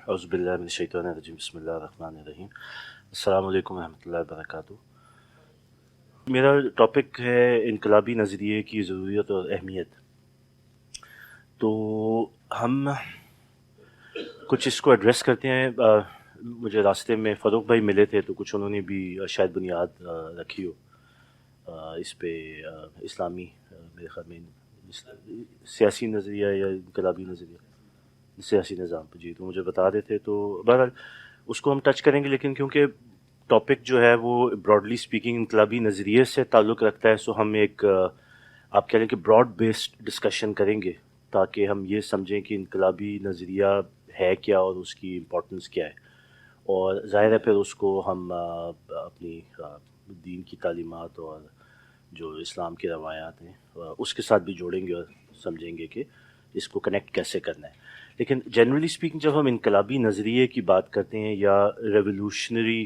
اعوذ باللہ من الشیطان الرجیم بسم اللہ الرحمن الرحیم السلام علیکم ورحمۃ اللہ وبرکاتہ۔ میرا ٹاپک ہے انقلابی نظریے کی ضروریت اور اہمیت۔ تو ہم کچھ اس کو ایڈریس کرتے ہیں۔ مجھے راستے میں فاروق بھائی ملے تھے تو کچھ انہوں نے بھی شاید بنیاد رکھی ہو اس پہ، اسلامی میرے خیال میں سیاسی نظریہ یا انقلابی نظریہ، سیاسی نظام پہ، جی تو مجھے بتا رہے تھے۔ تو بہرحال اس کو ہم ٹچ کریں گے، لیکن کیونکہ ٹاپک جو ہے وہ براڈلی اسپیکنگ انقلابی نظریے سے تعلق رکھتا ہے، سو ہم ایک آپ کہہ لیں کہ براڈ بیسڈ ڈسکشن کریں گے تاکہ ہم یہ سمجھیں کہ انقلابی نظریہ ہے کیا اور اس کی امپورٹنس کیا ہے، اور ظاہر ہے پھر اس کو ہم اپنی دین کی تعلیمات اور جو اسلام کی روایات ہیں اس کے ساتھ بھی جوڑیں گے اور سمجھیں گے کہ اس کو کنیکٹ کیسے کرنا ہے۔ لیکن جنرلی اسپیکنگ جب ہم انقلابی نظریے کی بات کرتے ہیں یا ریولیوشنری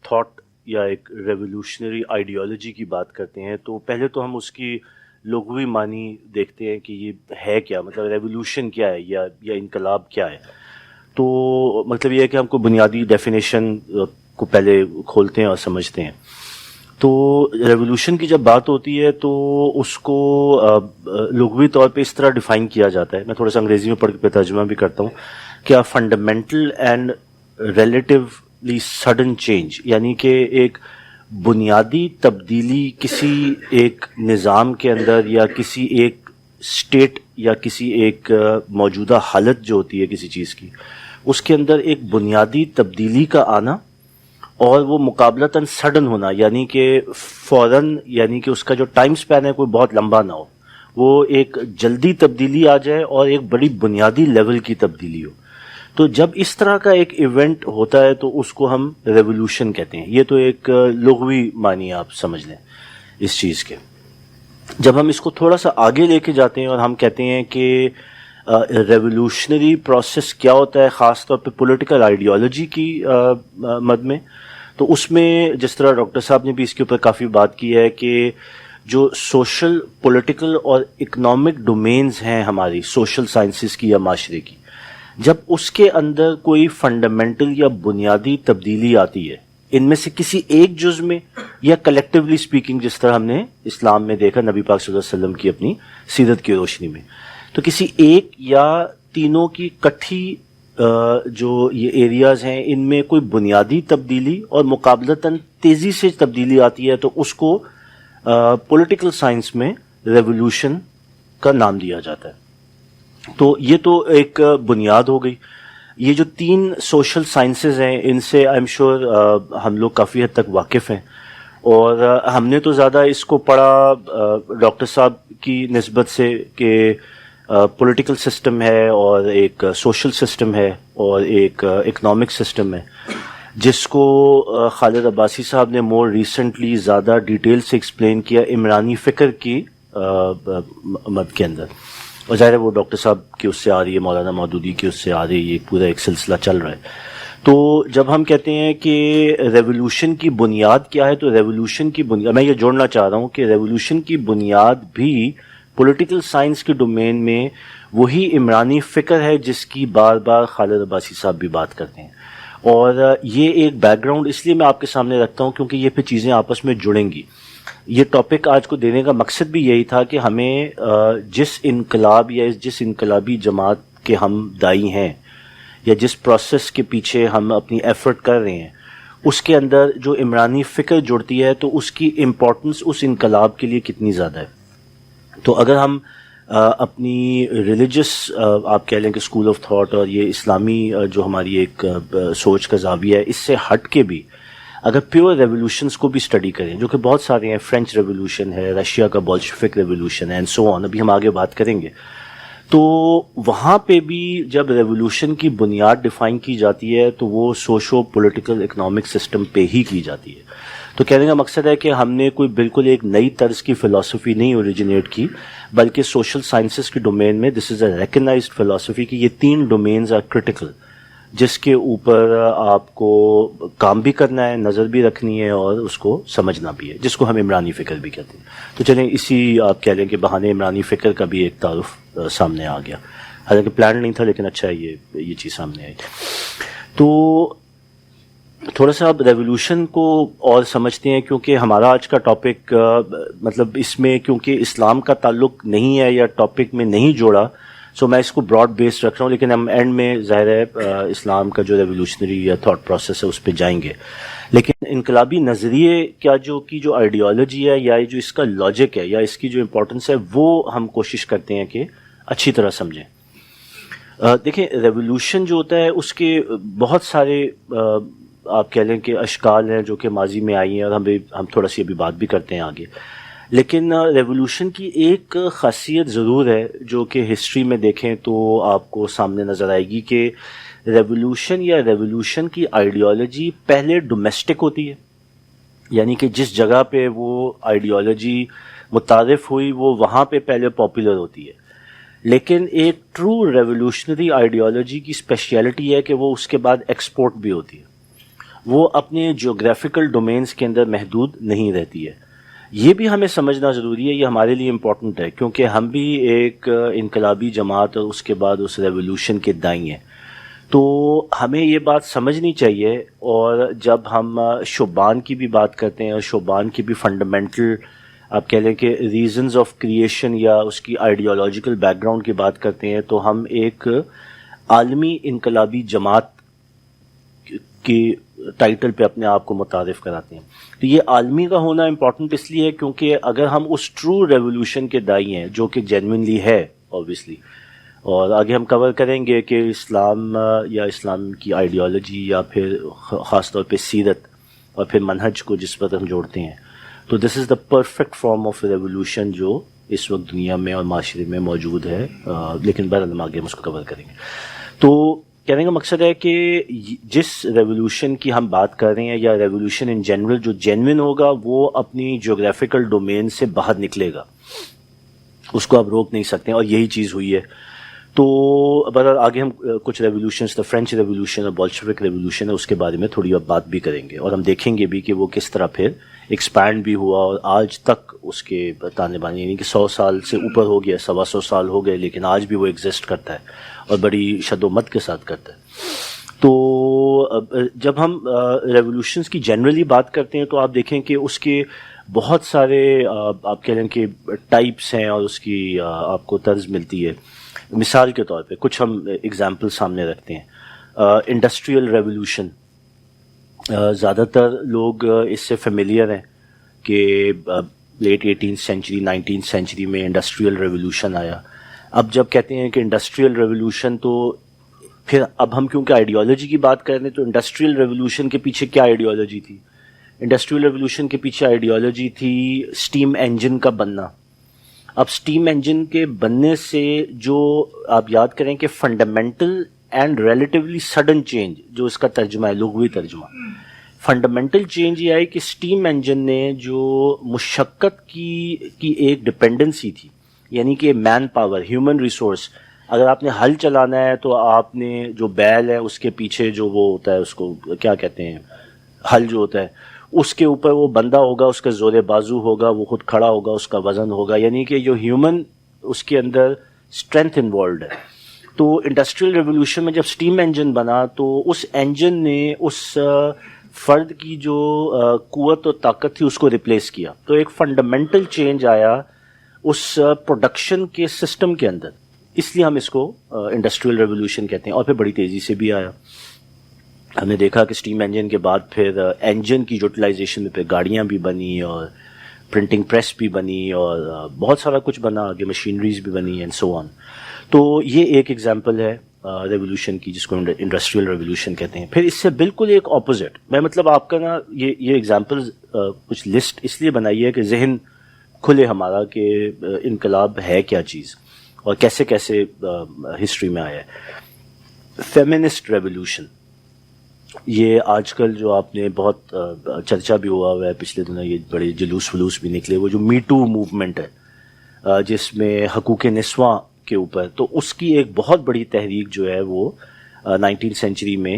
تھاٹ یا ایک ریولیوشنری آئیڈیالوجی کی بات کرتے ہیں، تو پہلے تو ہم اس کی لغوی معنی دیکھتے ہیں کہ یہ ہے کیا، مطلب ریولیوشن کیا ہے یا انقلاب کیا ہے۔ تو مطلب یہ ہے کہ ہم کو بنیادی ڈیفینیشن کو پہلے کھولتے ہیں اور سمجھتے ہیں۔ تو ریولوشن کی جب بات ہوتی ہے تو اس کو لغوی طور پہ اس طرح ڈیفائن کیا جاتا ہے، میں تھوڑا سا انگریزی میں پڑھ کے ترجمہ بھی کرتا ہوں، کہ fundamental and relatively sudden change, یعنی کہ ایک بنیادی تبدیلی کسی ایک نظام کے اندر یا کسی ایک اسٹیٹ یا کسی ایک موجودہ حالت جو ہوتی ہے کسی چیز کی، اس کے اندر ایک بنیادی تبدیلی کا آنا، اور وہ مقابلتاً سڈن ہونا، یعنی کہ فوراً، یعنی کہ اس کا جو ٹائم سپین ہے کوئی بہت لمبا نہ ہو، وہ ایک جلدی تبدیلی آ جائے اور ایک بڑی بنیادی لیول کی تبدیلی ہو۔ تو جب اس طرح کا ایک ایونٹ ہوتا ہے تو اس کو ہم ریولوشن کہتے ہیں۔ یہ تو ایک لغوی معنی آپ سمجھ لیں اس چیز کے۔ جب ہم اس کو تھوڑا سا آگے لے کے جاتے ہیں اور ہم کہتے ہیں کہ ریولوشنری پروسیس کیا ہوتا ہے، خاص طور پہ پولیٹیکل آئیڈیالوجی کی مد میں، تو اس میں جس طرح ڈاکٹر صاحب نے بھی اس کے اوپر کافی بات کی ہے کہ جو سوشل، پولیٹیکل اور اکنامک ڈومینز ہیں ہماری سوشل سائنسز کی یا معاشرے کی، جب اس کے اندر کوئی فنڈامنٹل یا بنیادی تبدیلی آتی ہے ان میں سے کسی ایک جز میں یا کلیکٹیولی اسپیکنگ، جس طرح ہم نے اسلام میں دیکھا نبی پاک صلی اللہ علیہ وسلم کی اپنی سیرت کی روشنی میں، تو کسی ایک یا تینوں کی کٹھی جو یہ ایریاز ہیں ان میں کوئی بنیادی تبدیلی اور مقابلتاً تیزی سے تبدیلی آتی ہے، تو اس کو پولیٹیکل سائنس میں ریولوشن کا نام دیا جاتا ہے۔ تو یہ تو ایک بنیاد ہو گئی۔ یہ جو تین سوشل سائنسز ہیں ان سے آئی ایم شیور ہم لوگ کافی حد تک واقف ہیں، اور ہم نے تو زیادہ اس کو پڑھا ڈاکٹر صاحب کی نسبت سے کہ پولیٹیکل سسٹم ہے اور ایک سوشل سسٹم ہے اور ایک اکنامک سسٹم ہے، جس کو خالد عباسی صاحب نے مور ریسنٹلی زیادہ ڈیٹیل سے ایکسپلین کیا عمرانی فکر کی مد کے اندر، اور ظاہر ہے وہ ڈاکٹر صاحب کی اس سے آ رہی ہے، مولانا مودودی کی اس سے آ رہی ہے، یہ پورا ایک سلسلہ چل رہا ہے۔ تو جب ہم کہتے ہیں کہ ریولوشن کی بنیاد کیا ہے، تو ریولوشن کی بنیاد، میں یہ جوڑنا چاہ رہا ہوں کہ ریولوشن کی بنیاد بھی پولیٹیکل سائنس کے ڈومین میں وہی عمرانی فکر ہے جس کی بار بار خالد عباسی صاحب بھی بات کرتے ہیں، اور یہ ایک بیک گراؤنڈ اس لیے میں آپ کے سامنے رکھتا ہوں کیونکہ یہ پھر چیزیں آپس میں جڑیں گی۔ یہ ٹاپک آج کو دینے کا مقصد بھی یہی تھا کہ ہمیں جس انقلاب یا جس انقلابی جماعت کے ہم دائی ہیں یا جس پروسیس کے پیچھے ہم اپنی ایفرٹ کر رہے ہیں، اس کے اندر جو عمرانی فکر جڑتی ہے تو اس کی امپورٹنس اس انقلاب کے لیے کتنی زیادہ ہے۔ تو اگر ہم اپنی ریلیجس آپ کہہ لیں کہ اسکول آف تھاٹ اور یہ اسلامی جو ہماری ایک سوچ کا زاویہ ہے، اس سے ہٹ کے بھی اگر پیور ریولوشنز کو بھی اسٹڈی کریں، جو کہ بہت سارے ہیں، فرینچ ریولوشن ہے، رشیا کا بولشفک ریولوشن ہے، اینڈ سو آن، ابھی ہم آگے بات کریں گے، تو وہاں پہ بھی جب ریولوشن کی بنیاد ڈیفائن کی جاتی ہے تو وہ سوشو پولیٹیکل اکنامک سسٹم پہ ہی کی جاتی ہے۔ تو کہنے کا مقصد ہے کہ ہم نے کوئی بالکل ایک نئی طرز کی فلسفی نہیں اوریجنیٹ کی، بلکہ سوشل سائنسز کے ڈومین میں دس از اے ریکگنائزڈ فلسفی کہ یہ تین ڈومینز آر کرٹیکل، جس کے اوپر آپ کو کام بھی کرنا ہے، نظر بھی رکھنی ہے اور اس کو سمجھنا بھی ہے، جس کو ہم عمرانی فکر بھی کہتے ہیں۔ تو چلیں اسی آپ کہہ لیں کہ بہانے عمرانی فکر کا بھی ایک تعارف سامنے آ گیا۔ حالانکہ پلان نہیں تھا، لیکن اچھا یہ چیز سامنے آئی. تو تھوڑا سا اب ریولیوشن کو اور سمجھتے ہیں، کیونکہ ہمارا آج کا ٹاپک مطلب اس میں کیونکہ اسلام کا تعلق نہیں ہے یا ٹاپک میں نہیں جوڑا، سو میں اس کو براڈ بیس رکھ رہا ہوں، لیکن ہم اینڈ میں ظاہر ہے اسلام کا جو ریولیوشنری یا تھاٹ پروسیس ہے اس پہ جائیں گے. لیکن انقلابی نظریے کا جو آئیڈیالوجی ہے یا جو اس کا لاجک ہے یا اس کی جو امپورٹنس ہے، وہ ہم کوشش کرتے ہیں کہ اچھی طرح سمجھیں. دیکھیں، ریولیوشن جو ہوتا ہے اس کے بہت سارے آپ کہہ لیں کہ اشکال ہیں جو کہ ماضی میں آئی ہیں، اور ہم تھوڑا سی ابھی بات بھی کرتے ہیں آگے. لیکن ریولیوشن کی ایک خاصیت ضرور ہے جو کہ ہسٹری میں دیکھیں تو آپ کو سامنے نظر آئے گی کہ ریولیوشن یا ریولیوشن کی آئیڈیالوجی پہلے ڈومیسٹک ہوتی ہے، یعنی کہ جس جگہ پہ وہ آئیڈیالوجی متعارف ہوئی وہ وہاں پہ پہلے پاپولر ہوتی ہے. لیکن ایک ٹرو ریولیوشنری آئیڈیالوجی کی اسپیشلٹی ہے کہ وہ اس کے بعد ایکسپورٹ بھی ہوتی ہے، وہ اپنے جیوگرافیکل ڈومینز کے اندر محدود نہیں رہتی ہے. یہ بھی ہمیں سمجھنا ضروری ہے، یہ ہمارے لیے امپورٹنٹ ہے، کیونکہ ہم بھی ایک انقلابی جماعت اور اس کے بعد اس ریولیوشن کے دائیں ہیں. تو ہمیں یہ بات سمجھنی چاہیے، اور جب ہم شوبان کی بھی بات کرتے ہیں اور شوبان کی بھی فنڈامنٹل آپ کہہ لیں کہ ریزنز آف کریشن یا اس کی آئیڈیالوجیکل بیک گراؤنڈ کی بات کرتے ہیں، تو ہم ایک عالمی انقلابی جماعت کی ٹائٹل پہ اپنے آپ کو متعارف کراتے ہیں. تو یہ عالمی کا ہونا امپورٹنٹ اس لیے ہے کیونکہ اگر ہم اس ٹرو ریولیوشن کے دائی ہیں جو کہ جینوئنلی ہے اوبویسلی، اور آگے ہم کور کریں گے کہ اسلام یا اسلام کی آئیڈیالوجی یا پھر خاص طور پہ سیرت اور پھر منہج کو جس پر ہم جوڑتے ہیں، تو this is the perfect form of revolution جو اس وقت دنیا میں اور معاشرے میں موجود ہے. لیکن بہرحال ہم آگے ہم اس کو کور کریں گے. تو کہنے کا مقصد ہے کہ جس ریولیوشن کی ہم بات کر رہے ہیں یا ریولیوشن ان جنرل جو جینوئن ہوگا وہ اپنی جیوگرافیکل ڈومین سے باہر نکلے گا، اس کو آپ روک نہیں سکتے ہیں، اور یہی چیز ہوئی ہے. تو بہرحال آگے ہم کچھ ریولیوشنز، فرینچ ریولیوشن اور بولشوک ریولیوشن ہے اس کے بارے میں تھوڑی اب بات بھی کریں گے، اور ہم دیکھیں گے بھی کہ وہ کس طرح پھر ایکسپینڈ بھی ہوا اور آج تک اس کے تانے بانے، یعنی کہ 100 سال سے اوپر ہو گیا، 125 سال ہو گئے، لیکن آج بھی وہ ایگزسٹ کرتا ہے اور بڑی شد و مت کے ساتھ کرتا ہے. تو جب ہم ریولیوشنز کی جنرلی بات کرتے ہیں تو آپ دیکھیں کہ اس کے بہت سارے آپ کہہ لیں کہ ٹائپس ہیں، اور اس کی آپ کو طرز ملتی ہے. مثال کے طور پہ کچھ ہم ایگزامپل سامنے رکھتے ہیں. انڈسٹریل ریولیوشن، زیادہ تر لوگ اس سے فیملیئر ہیں کہ late 18th century 19th century میں انڈسٹریل ریولیوشن آیا. اب جب کہتے ہیں کہ انڈسٹریل ریولیوشن، تو پھر اب ہم کیونکہ آئیڈیالوجی کی بات کر رہے ہیں تو انڈسٹریل ریولیوشن کے پیچھے کیا آئیڈیالوجی تھی؟ انڈسٹریل ریولیوشن کے پیچھے آئیڈیالوجی تھی اسٹیم انجن کا بننا. اب اسٹیم انجن کے بننے سے جو آپ یاد کریں کہ fundamental and relatively sudden change, جو اس کا ترجمہ ہے لغوی ترجمہ، فنڈامنٹل چینج یہ آئی کہ اسٹیم انجن نے جو مشقت کی ایک ڈپینڈنسی تھی، یعنی کہ مین پاور، ہیومن ریسورس، اگر آپ نے ہل چلانا ہے تو آپ نے جو بیل ہے اس کے پیچھے جو وہ ہوتا ہے اس کو کیا کہتے ہیں، ہل جو ہوتا ہے، اس کے اوپر وہ بندہ ہوگا، اس کا زور بازو ہوگا، وہ خود کھڑا ہوگا، اس کا وزن ہوگا، یعنی کہ جو ہیومن اس کے اندر اسٹرینتھ انوالوڈ ہے. تو انڈسٹریل ریولیوشن میں جب اسٹیم انجن بنا تو اس انجن نے اس فرد کی جو قوت اور طاقت تھی اس کو ریپلیس کیا. تو ایک فنڈامنٹل چینج آیا اس پروڈکشن کے سسٹم کے اندر، اس لیے ہم اس کو انڈسٹریل ریولیوشن کہتے ہیں. اور پھر بڑی تیزی سے بھی آیا. ہم نے دیکھا کہ اسٹیم انجن کے بعد پھر انجن کی یوٹیلائزیشن میں پھر گاڑیاں بھی بنی اور پرنٹنگ پریس بھی بنی اور بہت سارا کچھ بنا، آگے مشینریز بھی بنی اینڈ سو آن. تو یہ ایک ایگزامپل ہے ریولیوشن کی جس کو انڈسٹریل ریولیوشن کہتے ہیں. پھر اس سے بالکل ایک اپوزٹ، میں مطلب آپ کا نا یہ ایگزامپل کچھ لسٹ اس لیے بنائی ہے کہ ذہن کھلے ہمارا کہ انقلاب ہے کیا چیز اور کیسے کیسے ہسٹری میں آیا ہے. فیمنسٹ ریولیوشن، یہ آج کل جو آپ نے بہت چرچا بھی ہوا ہے پچھلے دنوں، یہ بڑے جلوس ولوس بھی نکلے، وہ جو می ٹو موومنٹ ہے جس میں حقوق نسواں کے اوپر، تو اس کی ایک بہت بڑی تحریک جو ہے وہ 19th سینچری میں،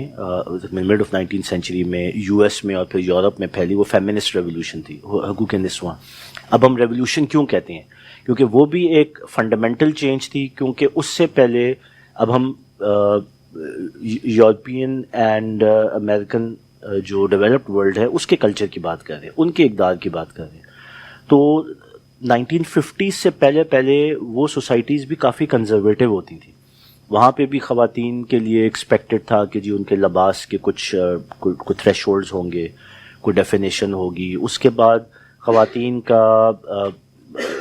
مڈ آف 19th سینچری میں یو ایس میں اور پھر یورپ میں پھیلی، وہ فیمنسٹ ریولیوشن تھی، حقوق نسواں. اب ہم ریولیوشن کیوں کہتے ہیں؟ کیونکہ وہ بھی ایک فنڈامنٹل چینج تھی، کیونکہ اس سے پہلے اب ہم یورپین اینڈ امریکن جو ڈیولپڈ ورلڈ ہے اس کے کلچر کی بات کر رہے ہیں, ان کے اقدار کی بات کر رہے ہیں. تو 1950 سے پہلے وہ سوسائٹیز بھی کافی کنزرویٹو ہوتی تھیں. وہاں پہ بھی خواتین کے لیے ایکسپیکٹڈ تھا کہ جی ان کے لباس کے کچھ تھریش ہولڈز ہوں گے, کوئی ڈیفینیشن ہوگی. اس کے بعد خواتین کا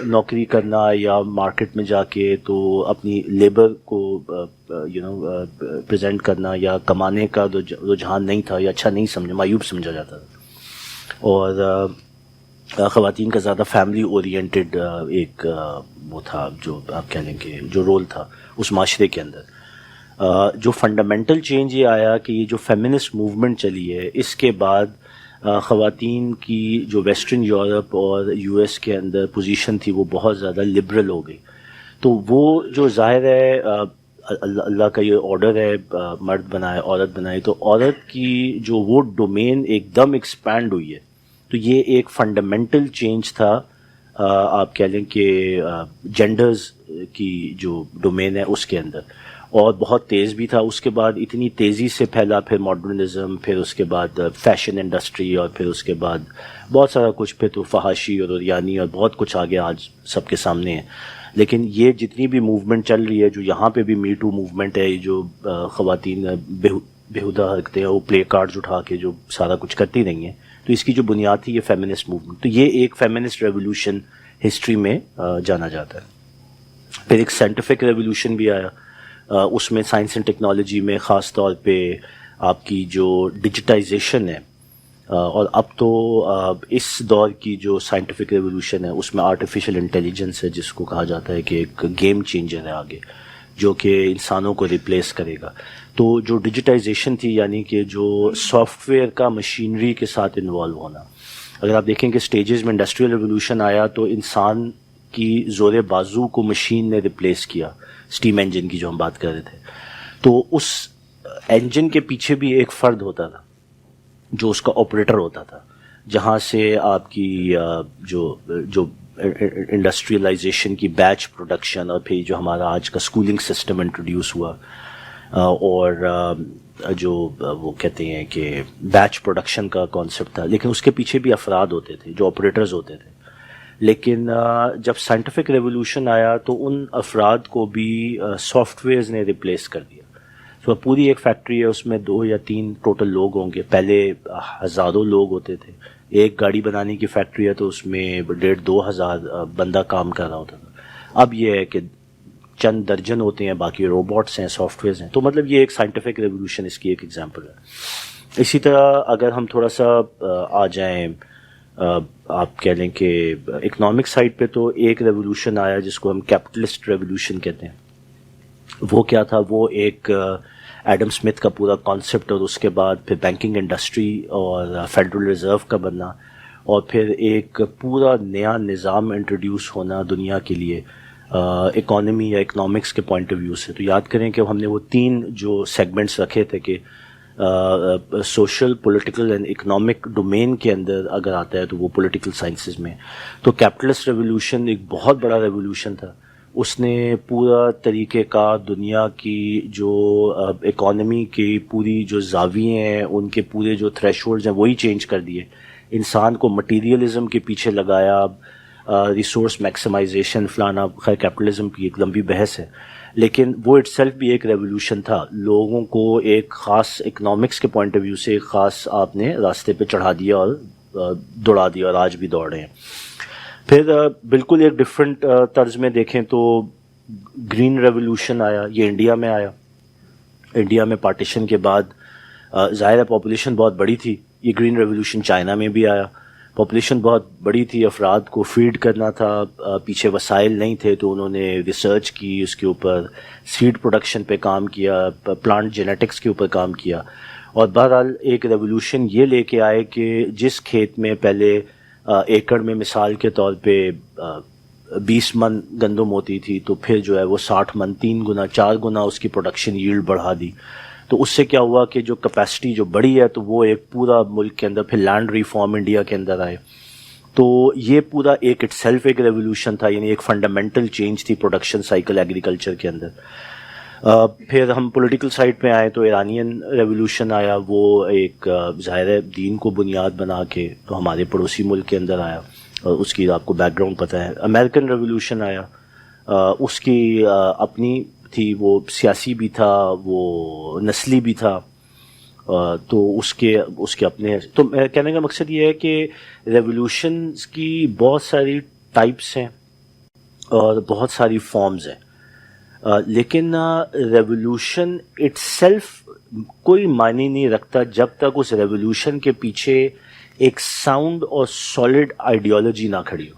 نوکری کرنا یا مارکیٹ میں جا کے تو اپنی لیبر کو پریزنٹ کرنا یا کمانے کا رجحان نہیں تھا یا اچھا نہیں سمجھا, معیوب سمجھا جاتا تھا. اور خواتین کا زیادہ فیملی اورینٹڈ ایک وہ تھا, جو آپ کہہ لیں کہ جو رول تھا اس معاشرے کے اندر. جو فنڈامنٹل چینج یہ آیا کہ یہ جو فیمنسٹ موومنٹ چلی ہے, اس کے بعد خواتین کی جو ویسٹرن یورپ اور یو ایس کے اندر پوزیشن تھی وہ بہت زیادہ لبرل ہو گئی. تو وہ جو ظاہر ہے اللہ کا یہ آرڈر ہے, مرد بنائے عورت بنائے, تو عورت کی جو وہ ڈومین ایک دم ایکسپینڈ ہوئی ہے. تو یہ ایک فنڈامنٹل چینج تھا, آپ کہہ لیں کہ جینڈرز کی جو ڈومین ہے اس کے اندر, اور بہت تیز بھی تھا. اس کے بعد اتنی تیزی سے پھیلا, پھر ماڈرنزم, پھر اس کے بعد فیشن انڈسٹری, اور پھر اس کے بعد بہت سارا کچھ, پھر تو فحاشی اور عریانی اور بہت کچھ آگے آج سب کے سامنے ہے. لیکن یہ جتنی بھی موومنٹ چل رہی ہے, جو یہاں پہ بھی می ٹو موومنٹ ہے, جو خواتین بےہودہ حرکتیں ہیں, وہ پلے کارڈز اٹھا کے جو سارا کچھ کرتی رہی ہیں, تو اس کی جو بنیاد تھی یہ فیمنسٹ موومنٹ. تو یہ ایک فیمنسٹ ریولوشن ہسٹری میں جانا جاتا ہے. پھر ایک سائنٹیفک ریولوشن بھی آیا, اس میں سائنس اینڈ ٹیکنالوجی میں خاص طور پہ آپ کی جو ڈیجیٹائزیشن ہے, اور اب تو اس دور کی جو سائنٹیفک ریولوشن ہے اس میں آرٹیفیشل انٹیلیجنس ہے, جس کو کہا جاتا ہے کہ ایک گیم چینجر ہے آگے, جو کہ انسانوں کو ریپلیس کرے گا. تو جو ڈیجیٹائزیشن تھی, یعنی کہ جو سافٹ ویئر کا مشینری کے ساتھ انوالو ہونا. اگر آپ دیکھیں کہ سٹیجز میں انڈسٹریل ریولوشن آیا تو انسان کی زور بازو کو مشین نے ریپلیس کیا, اسٹیم انجن کی جو ہم بات کر رہے تھے. تو اس انجن کے پیچھے بھی ایک فرد ہوتا تھا جو اس کا آپریٹر ہوتا تھا, جہاں سے آپ کی جو انڈسٹریلائزیشن کی بیچ پروڈکشن, اور پھر جو ہمارا آج کا اسکولنگ سسٹم انٹروڈیوس ہوا, اور جو وہ کہتے ہیں کہ بیچ پروڈکشن کا کانسیپٹ تھا. لیکن اس کے پیچھے بھی افراد ہوتے تھے جو آپریٹرز ہوتے تھے. لیکن جب سائنٹیفک ریولوشن آیا تو ان افراد کو بھی سافٹ ویئرز نے ریپلیس کر دیا. تو پوری ایک فیکٹری ہے, اس میں 2 یا 3 ٹوٹل لوگ ہوں گے. پہلے ہزاروں لوگ ہوتے تھے. ایک گاڑی بنانے کی فیکٹری ہے تو اس میں 1,500-2 ہزار بندہ کام کر رہا ہوتا تھا. اب یہ ہے کہ چند درجن ہوتے ہیں, باقی روبوٹس ہیں, سافٹ ویئرز ہیں. تو مطلب یہ ایک سائنٹیفک ریولوشن اس کی ایک ایگزامپل ہے. اسی طرح اگر ہم تھوڑا سا آ جائیں آپ کہہ لیں کہ اکنامک سائڈ پہ, تو ایک ریولوشن آیا جس کو ہم کیپٹلسٹ ریولوشن کہتے ہیں. وہ کیا تھا؟ وہ ایک ایڈم اسمتھ کا پورا کانسیپٹ, اور اس کے بعد پھر بینکنگ انڈسٹری اور فیڈرل ریزرو کا بننا, اور پھر ایک پورا نیا نظام انٹروڈیوس ہونا دنیا کے لیے اکانومی یا اکنامکس کے پوائنٹ آف ویو سے. تو یاد کریں کہ ہم نے وہ 3 جو سیگمنٹس رکھے تھے کہ social, political and economic domain کے اندر اگر آتا ہے تو وہ پولیٹیکل سائنسز میں. تو کیپٹلسٹ ریولوشن ایک بہت بڑا ریولوشن تھا. اس نے پورا طریقے کا دنیا کی جو اکانومی کی پوری جو زاویے ہیں, ان کے پورے جو تھریش ہولڈز ہیں وہی چینج کر دیے. انسان کو مٹیریلزم کے پیچھے لگایا, ریسورس میکسیمائزیشن فلانا. خیر کیپٹلزم کی ایک لمبی بحث ہے, لیکن وہ اٹ سیلف بھی ایک ریولوشن تھا. لوگوں کو ایک خاص اکنامکس کے پوائنٹ آف ویو سے ایک خاص آپ نے راستے پہ چڑھا دیا اور دوڑا دیا, اور آج بھی دوڑ رہے ہیں. پھر بالکل ایک ڈفرینٹ طرز میں دیکھیں تو گرین ریولوشن آیا. یہ انڈیا میں آیا. انڈیا میں پارٹیشن کے بعد ظاہر ہے پاپولیشن بہت بڑی تھی. یہ گرین ریولوشن چائنا میں بھی آیا. پاپولیشن بہت بڑی تھی, افراد کو فیڈ کرنا تھا, پیچھے وسائل نہیں تھے, تو انہوں نے ریسرچ کی, اس کے اوپر سیڈ پروڈکشن پہ کام کیا, پلانٹ جینیٹکس کے اوپر کام کیا. اور بہرحال ایک ریولوشن یہ لے کے آئے کہ جس کھیت میں پہلے ایکڑ میں مثال کے طور پہ 20 من گندم ہوتی تھی, تو پھر جو ہے وہ 60 من, 3 گنا 4 گنا اس کی پروڈکشن ییلڈ بڑھا دی. تو اس سے کیا ہوا کہ جو کیپیسٹی جو بڑی ہے تو وہ ایک پورا ملک کے اندر پھر لینڈ ریفارم انڈیا کے اندر آئے. تو یہ پورا ایک اٹ سیلف ایک ریولوشن تھا, یعنی ایک فنڈامنٹل چینج تھی پروڈکشن سائیکل ایگریکلچر کے اندر. پھر ہم پولیٹیکل سائڈ پہ آئے تو ایرانین ریولوشن آیا، وہ ایک ظاہر ہے دین کو بنیاد بنا کے تو ہمارے پڑوسی ملک کے اندر آیا، اور اس کی آپ کو بیک گراؤنڈ پتہ ہے۔ امریکن ریولوشن آیا، اس کی اپنی تھی، وہ سیاسی بھی تھا، وہ نسلی بھی تھا، تو اس کے اپنے، تو کہنے کا مقصد یہ ہے کہ ریولوشنز کی بہت ساری ٹائپس ہیں اور بہت ساری فارمز ہیں، لیکن ریولوشن اٹ سیلف کوئی معنی نہیں رکھتا جب تک اس ریولوشن کے پیچھے ایک ساؤنڈ اور سالڈ آئیڈیالوجی نہ کھڑی ہو۔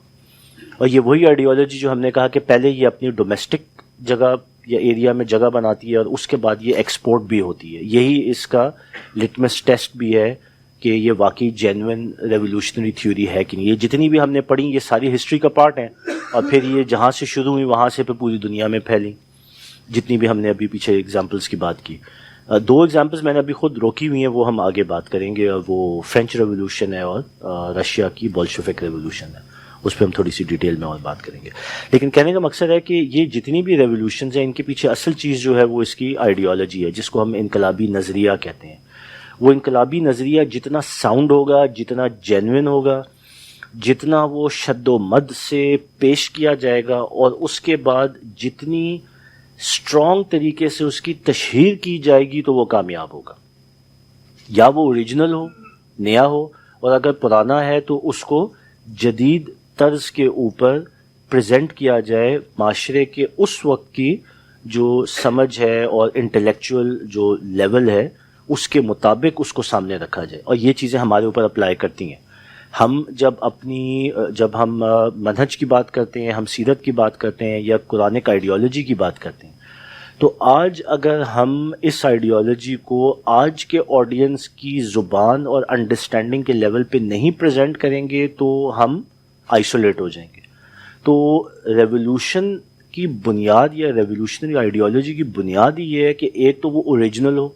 اور یہ وہی آئیڈیالوجی جو ہم نے کہا کہ پہلے یہ اپنی ڈومیسٹک جگہ یا ایریا میں جگہ بناتی ہے اور اس کے بعد یہ ایکسپورٹ بھی ہوتی ہے۔ یہی اس کا لٹمس ٹیسٹ بھی ہے کہ یہ واقعی جینوئن ریولوشنری تھیوری ہے کہ نہیں۔ یہ جتنی بھی ہم نے پڑھی یہ ساری ہسٹری کا پارٹ ہیں، اور پھر یہ جہاں سے شروع ہوئی وہاں سے پھر پوری دنیا میں پھیلی، جتنی بھی ہم نے ابھی پیچھے ایگزامپلس کی بات کی۔ دو ایگزامپلس میں نے ابھی خود روکی ہوئی ہیں، وہ ہم آگے بات کریں گے، وہ فرینچ ریولوشن ہے اور رشیا کی بولشوک ریولوشن ہے، اس پہ ہم تھوڑی سی ڈیٹیل میں اور بات کریں گے۔ لیکن کہنے کا مقصد ہے کہ یہ جتنی بھی ریولوشنز ہیں ان کے پیچھے اصل چیز جو ہے وہ اس کی آئیڈیالوجی ہے، جس کو ہم انقلابی نظریہ کہتے ہیں۔ وہ انقلابی نظریہ جتنا ساؤنڈ ہوگا، جتنا جینوئن ہوگا، جتنا وہ شد و مد سے پیش کیا جائے گا، اور اس کے بعد جتنی اسٹرانگ طریقے سے اس کی تشہیر کی جائے گی تو وہ کامیاب ہوگا۔ یا وہ اوریجنل ہو، نیا ہو، اور اگر پرانا ہے تو اس کو جدید طرز کے اوپر پریزنٹ کیا جائے، معاشرے کے اس وقت کی جو سمجھ ہے اور انٹلیکچوئل جو لیول ہے اس کے مطابق اس کو سامنے رکھا جائے، اور یہ چیزیں ہمارے اوپر اپلائی کرتی ہیں۔ ہم جب ہم منہج کی بات کرتے ہیں، ہم سیرت کی بات کرتے ہیں یا قرآنک آئیڈیالوجی کی بات کرتے ہیں، تو آج اگر ہم اس آئیڈیالوجی کو آج کے آڈینس کی زبان اور انڈرسٹینڈنگ کے لیول پہ نہیں پریزنٹ کریں گے تو ہم آئسولیٹ ہو جائیں گے۔ تو ریولوشن کی بنیاد یا ریولوشنری آئیڈیالوجی کی بنیاد ہی یہ ہے کہ ایک تو وہ اوریجنل ہو،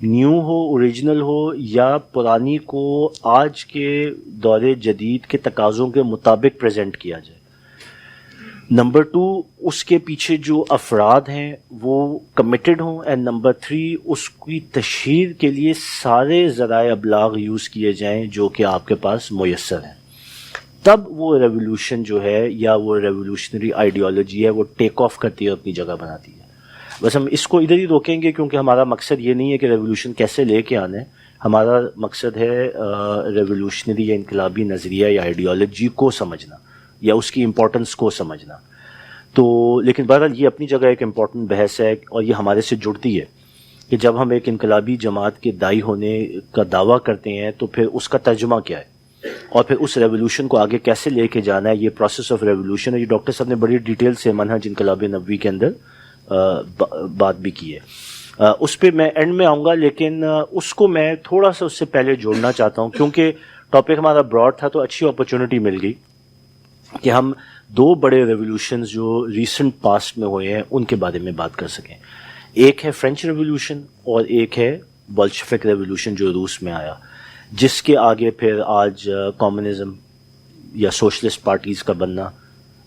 نیو ہو، اوریجنل ہو، یا پرانی کو آج کے دور جدید کے تقاضوں کے مطابق پریزنٹ کیا جائے۔ نمبر 2، اس کے پیچھے جو افراد ہیں وہ کمیٹڈ ہوں، اینڈ نمبر 3، اس کی تشہیر کے لیے سارے ذرائع ابلاغ یوز کیے جائیں جو کہ آپ کے پاس میسر ہیں۔ تب وہ ریولوشن جو ہے یا وہ ریولوشنری آئیڈیالوجی ہے وہ ٹیک آف کرتی ہے، اپنی جگہ بناتی ہے۔ بس ہم اس کو ادھر ہی روکیں گے کیونکہ ہمارا مقصد یہ نہیں ہے کہ ریولوشن کیسے لے کے آنا ہے، ہمارا مقصد ہے ریولوشنری یا انقلابی نظریہ یا آئیڈیالوجی کو سمجھنا یا اس کی امپورٹنس کو سمجھنا۔ تو لیکن بہرحال یہ اپنی جگہ ایک امپورٹنٹ بحث ہے، اور یہ ہمارے سے جڑتی ہے کہ جب ہم ایک انقلابی جماعت کے داعی ہونے کا دعویٰ کرتے ہیں تو پھر اس کا ترجمہ کیا ہے، اور پھر اس ریولوشن کو آگے کیسے لے کے جانا ہے۔ یہ پروسیس آف ریولوشن ہے، یہ ڈاکٹر صاحب نے بڑی ڈیٹیل سے منہج انقلاب نبوی کے اندر بات بھی کی ہے۔ اس پہ میں اینڈ میں آؤں گا، لیکن اس کو میں تھوڑا سا اس سے پہلے جوڑنا چاہتا ہوں کیونکہ ٹاپک ہمارا براڈ تھا، تو اچھی اپرچونٹی مل گئی کہ ہم 2 بڑے ریولوشنز جو ریسنٹ پاسٹ میں ہوئے ہیں ان کے بارے میں بات کر سکیں۔ ایک ہے فرینچ ریولوشن اور ایک ہے بولشوک ریولوشن جو روس میں آیا، جس کے آگے پھر آج کمیونزم یا سوشلسٹ پارٹیز کا بننا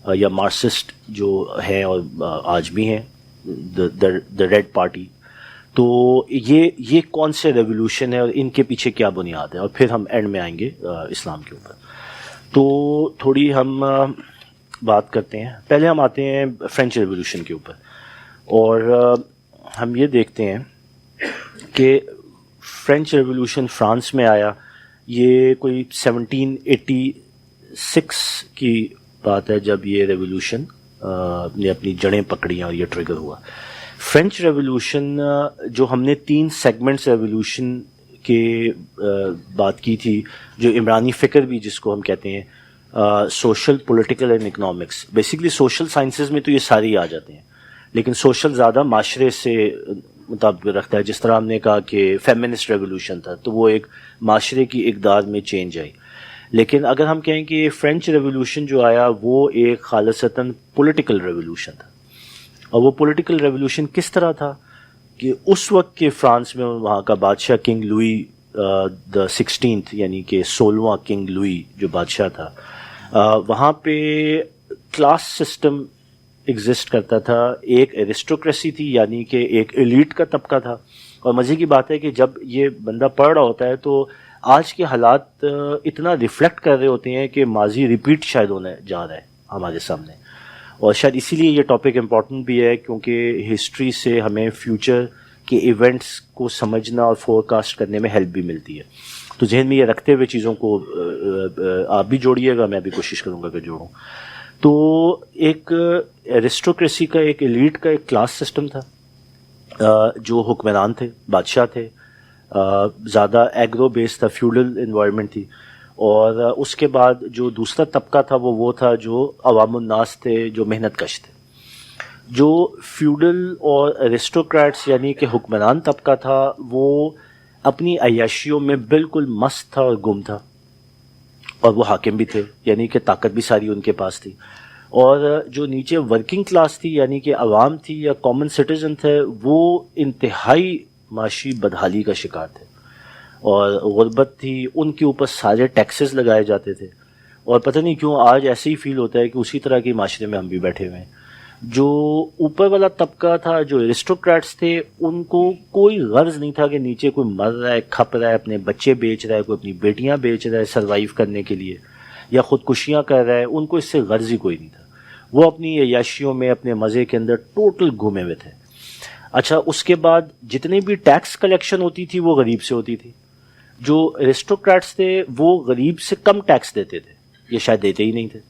یا مارکسسٹ جو ہیں اور آج بھی ہیں، دا ریڈ پارٹی۔ تو یہ کون سے ریولوشن ہے اور ان کے پیچھے کیا بنیاد ہے، اور پھر ہم اینڈ میں آئیں گے اسلام کے اوپر۔ تو تھوڑی ہم بات کرتے ہیں، پہلے ہم آتے ہیں فرینچ ریولوشن کے اوپر، اور ہم یہ دیکھتے ہیں کہ فرینچ ریولوشن فرانس میں آیا، یہ کوئی 1786 کی بات ہے جب یہ ریولوشن نے اپنی جڑیں پکڑی اور یہ ٹریگر ہوا۔ فرینچ ریولوشن جو ہم نے 3 سیگمنٹس ریولوشن کے بات کی تھی، جو عمرانی فکر بھی جس کو ہم کہتے ہیں، social, political and economics. Basically social sciences میں تو یہ سارے ہی آ جاتے ہیں، لیکن سوشل زیادہ معاشرے سے مطابق رکھتا ہے۔ جس طرح ہم نے کہا کہ فیمنسٹ ریولوشن تھا تو وہ ایک معاشرے کی اقدار میں چینج آئی، لیکن اگر ہم کہیں کہ فرینچ ریولوشن جو آیا وہ ایک خالصتاً پولیٹیکل ریولوشن تھا۔ اور وہ پولیٹیکل ریولوشن کس طرح تھا کہ اس وقت کے فرانس میں وہاں کا بادشاہ کنگ لوئی دا 16 یعنی کہ 16واں کنگ لوئی جو بادشاہ تھا، وہاں پہ کلاس سسٹم ایگزسٹ کرتا تھا، ایک ایرسٹوکریسی تھی یعنی کہ ایک ایلیٹ کا طبقہ تھا. اور مزے کی بات ہے کہ جب یہ بندہ پڑھ رہا ہوتا ہے تو آج کے حالات اتنا ریفلیکٹ کر رہے ہوتے ہیں کہ ماضی ریپیٹ شاید ہونے جا رہا ہے ہمارے سامنے. اور شاید اسی لیے یہ ٹاپک امپورٹنٹ بھی ہے کیونکہ ہسٹری سے ہمیں فیوچر کے ایونٹس کو سمجھنا اور فور کاسٹ کرنے میں ہیلپ بھی ملتی ہے. تو ذہن میں یہ رکھتے ہوئے چیزوں کو آپ بھی جوڑیے گا، میں بھی کوشش کروں گا کہ جوڑوں. تو ایک ایرسٹوکریسی کا، ایک ایلیٹ کا ایک کلاس سسٹم تھا جو حکمران تھے، بادشاہ تھے، زیادہ ایگرو بیس تھا، فیوڈل انوائرمنٹ تھی. اور اس کے بعد جو دوسرا طبقہ تھا وہ تھا جو عوام الناس تھے، جو محنت کش تھے. جو فیوڈل اور ایرسٹوکریٹس یعنی کہ حکمران طبقہ تھا وہ اپنی عیاشیوں میں بالکل مست تھا اور گم تھا، اور وہ حاکم بھی تھے یعنی کہ طاقت بھی ساری ان کے پاس تھی. اور جو نیچے ورکنگ کلاس تھی یعنی کہ عوام تھی یا کامن سٹیزن تھے، وہ انتہائی معاشی بدحالی کا شکار تھے، اور غربت تھی، ان کے اوپر سارے ٹیکسز لگائے جاتے تھے. اور پتہ نہیں کیوں آج ایسے ہی فیل ہوتا ہے کہ اسی طرح کے معاشرے میں ہم بھی بیٹھے ہوئے ہیں. جو اوپر والا طبقہ تھا، جو ایرسٹوکریٹس تھے، ان کو کوئی غرض نہیں تھا کہ نیچے کوئی مر رہا ہے، کھپ رہا ہے، اپنے بچے بیچ رہا ہے، کوئی اپنی بیٹیاں بیچ رہا ہے سروائیو کرنے کے لیے، یا خودکشیاں کر رہا ہے. ان کو اس سے غرض ہی کوئی نہیں تھا. وہ اپنی عیاشیوں میں، اپنے مزے کے اندر ٹوٹل گھومے ہوئے تھے. اچھا، اس کے بعد جتنے بھی ٹیکس کلیکشن ہوتی تھی وہ غریب سے ہوتی تھی. جو ایرسٹوکریٹس تھے وہ غریب سے کم ٹیکس دیتے تھے، یہ شاید دیتے ہی نہیں تھے.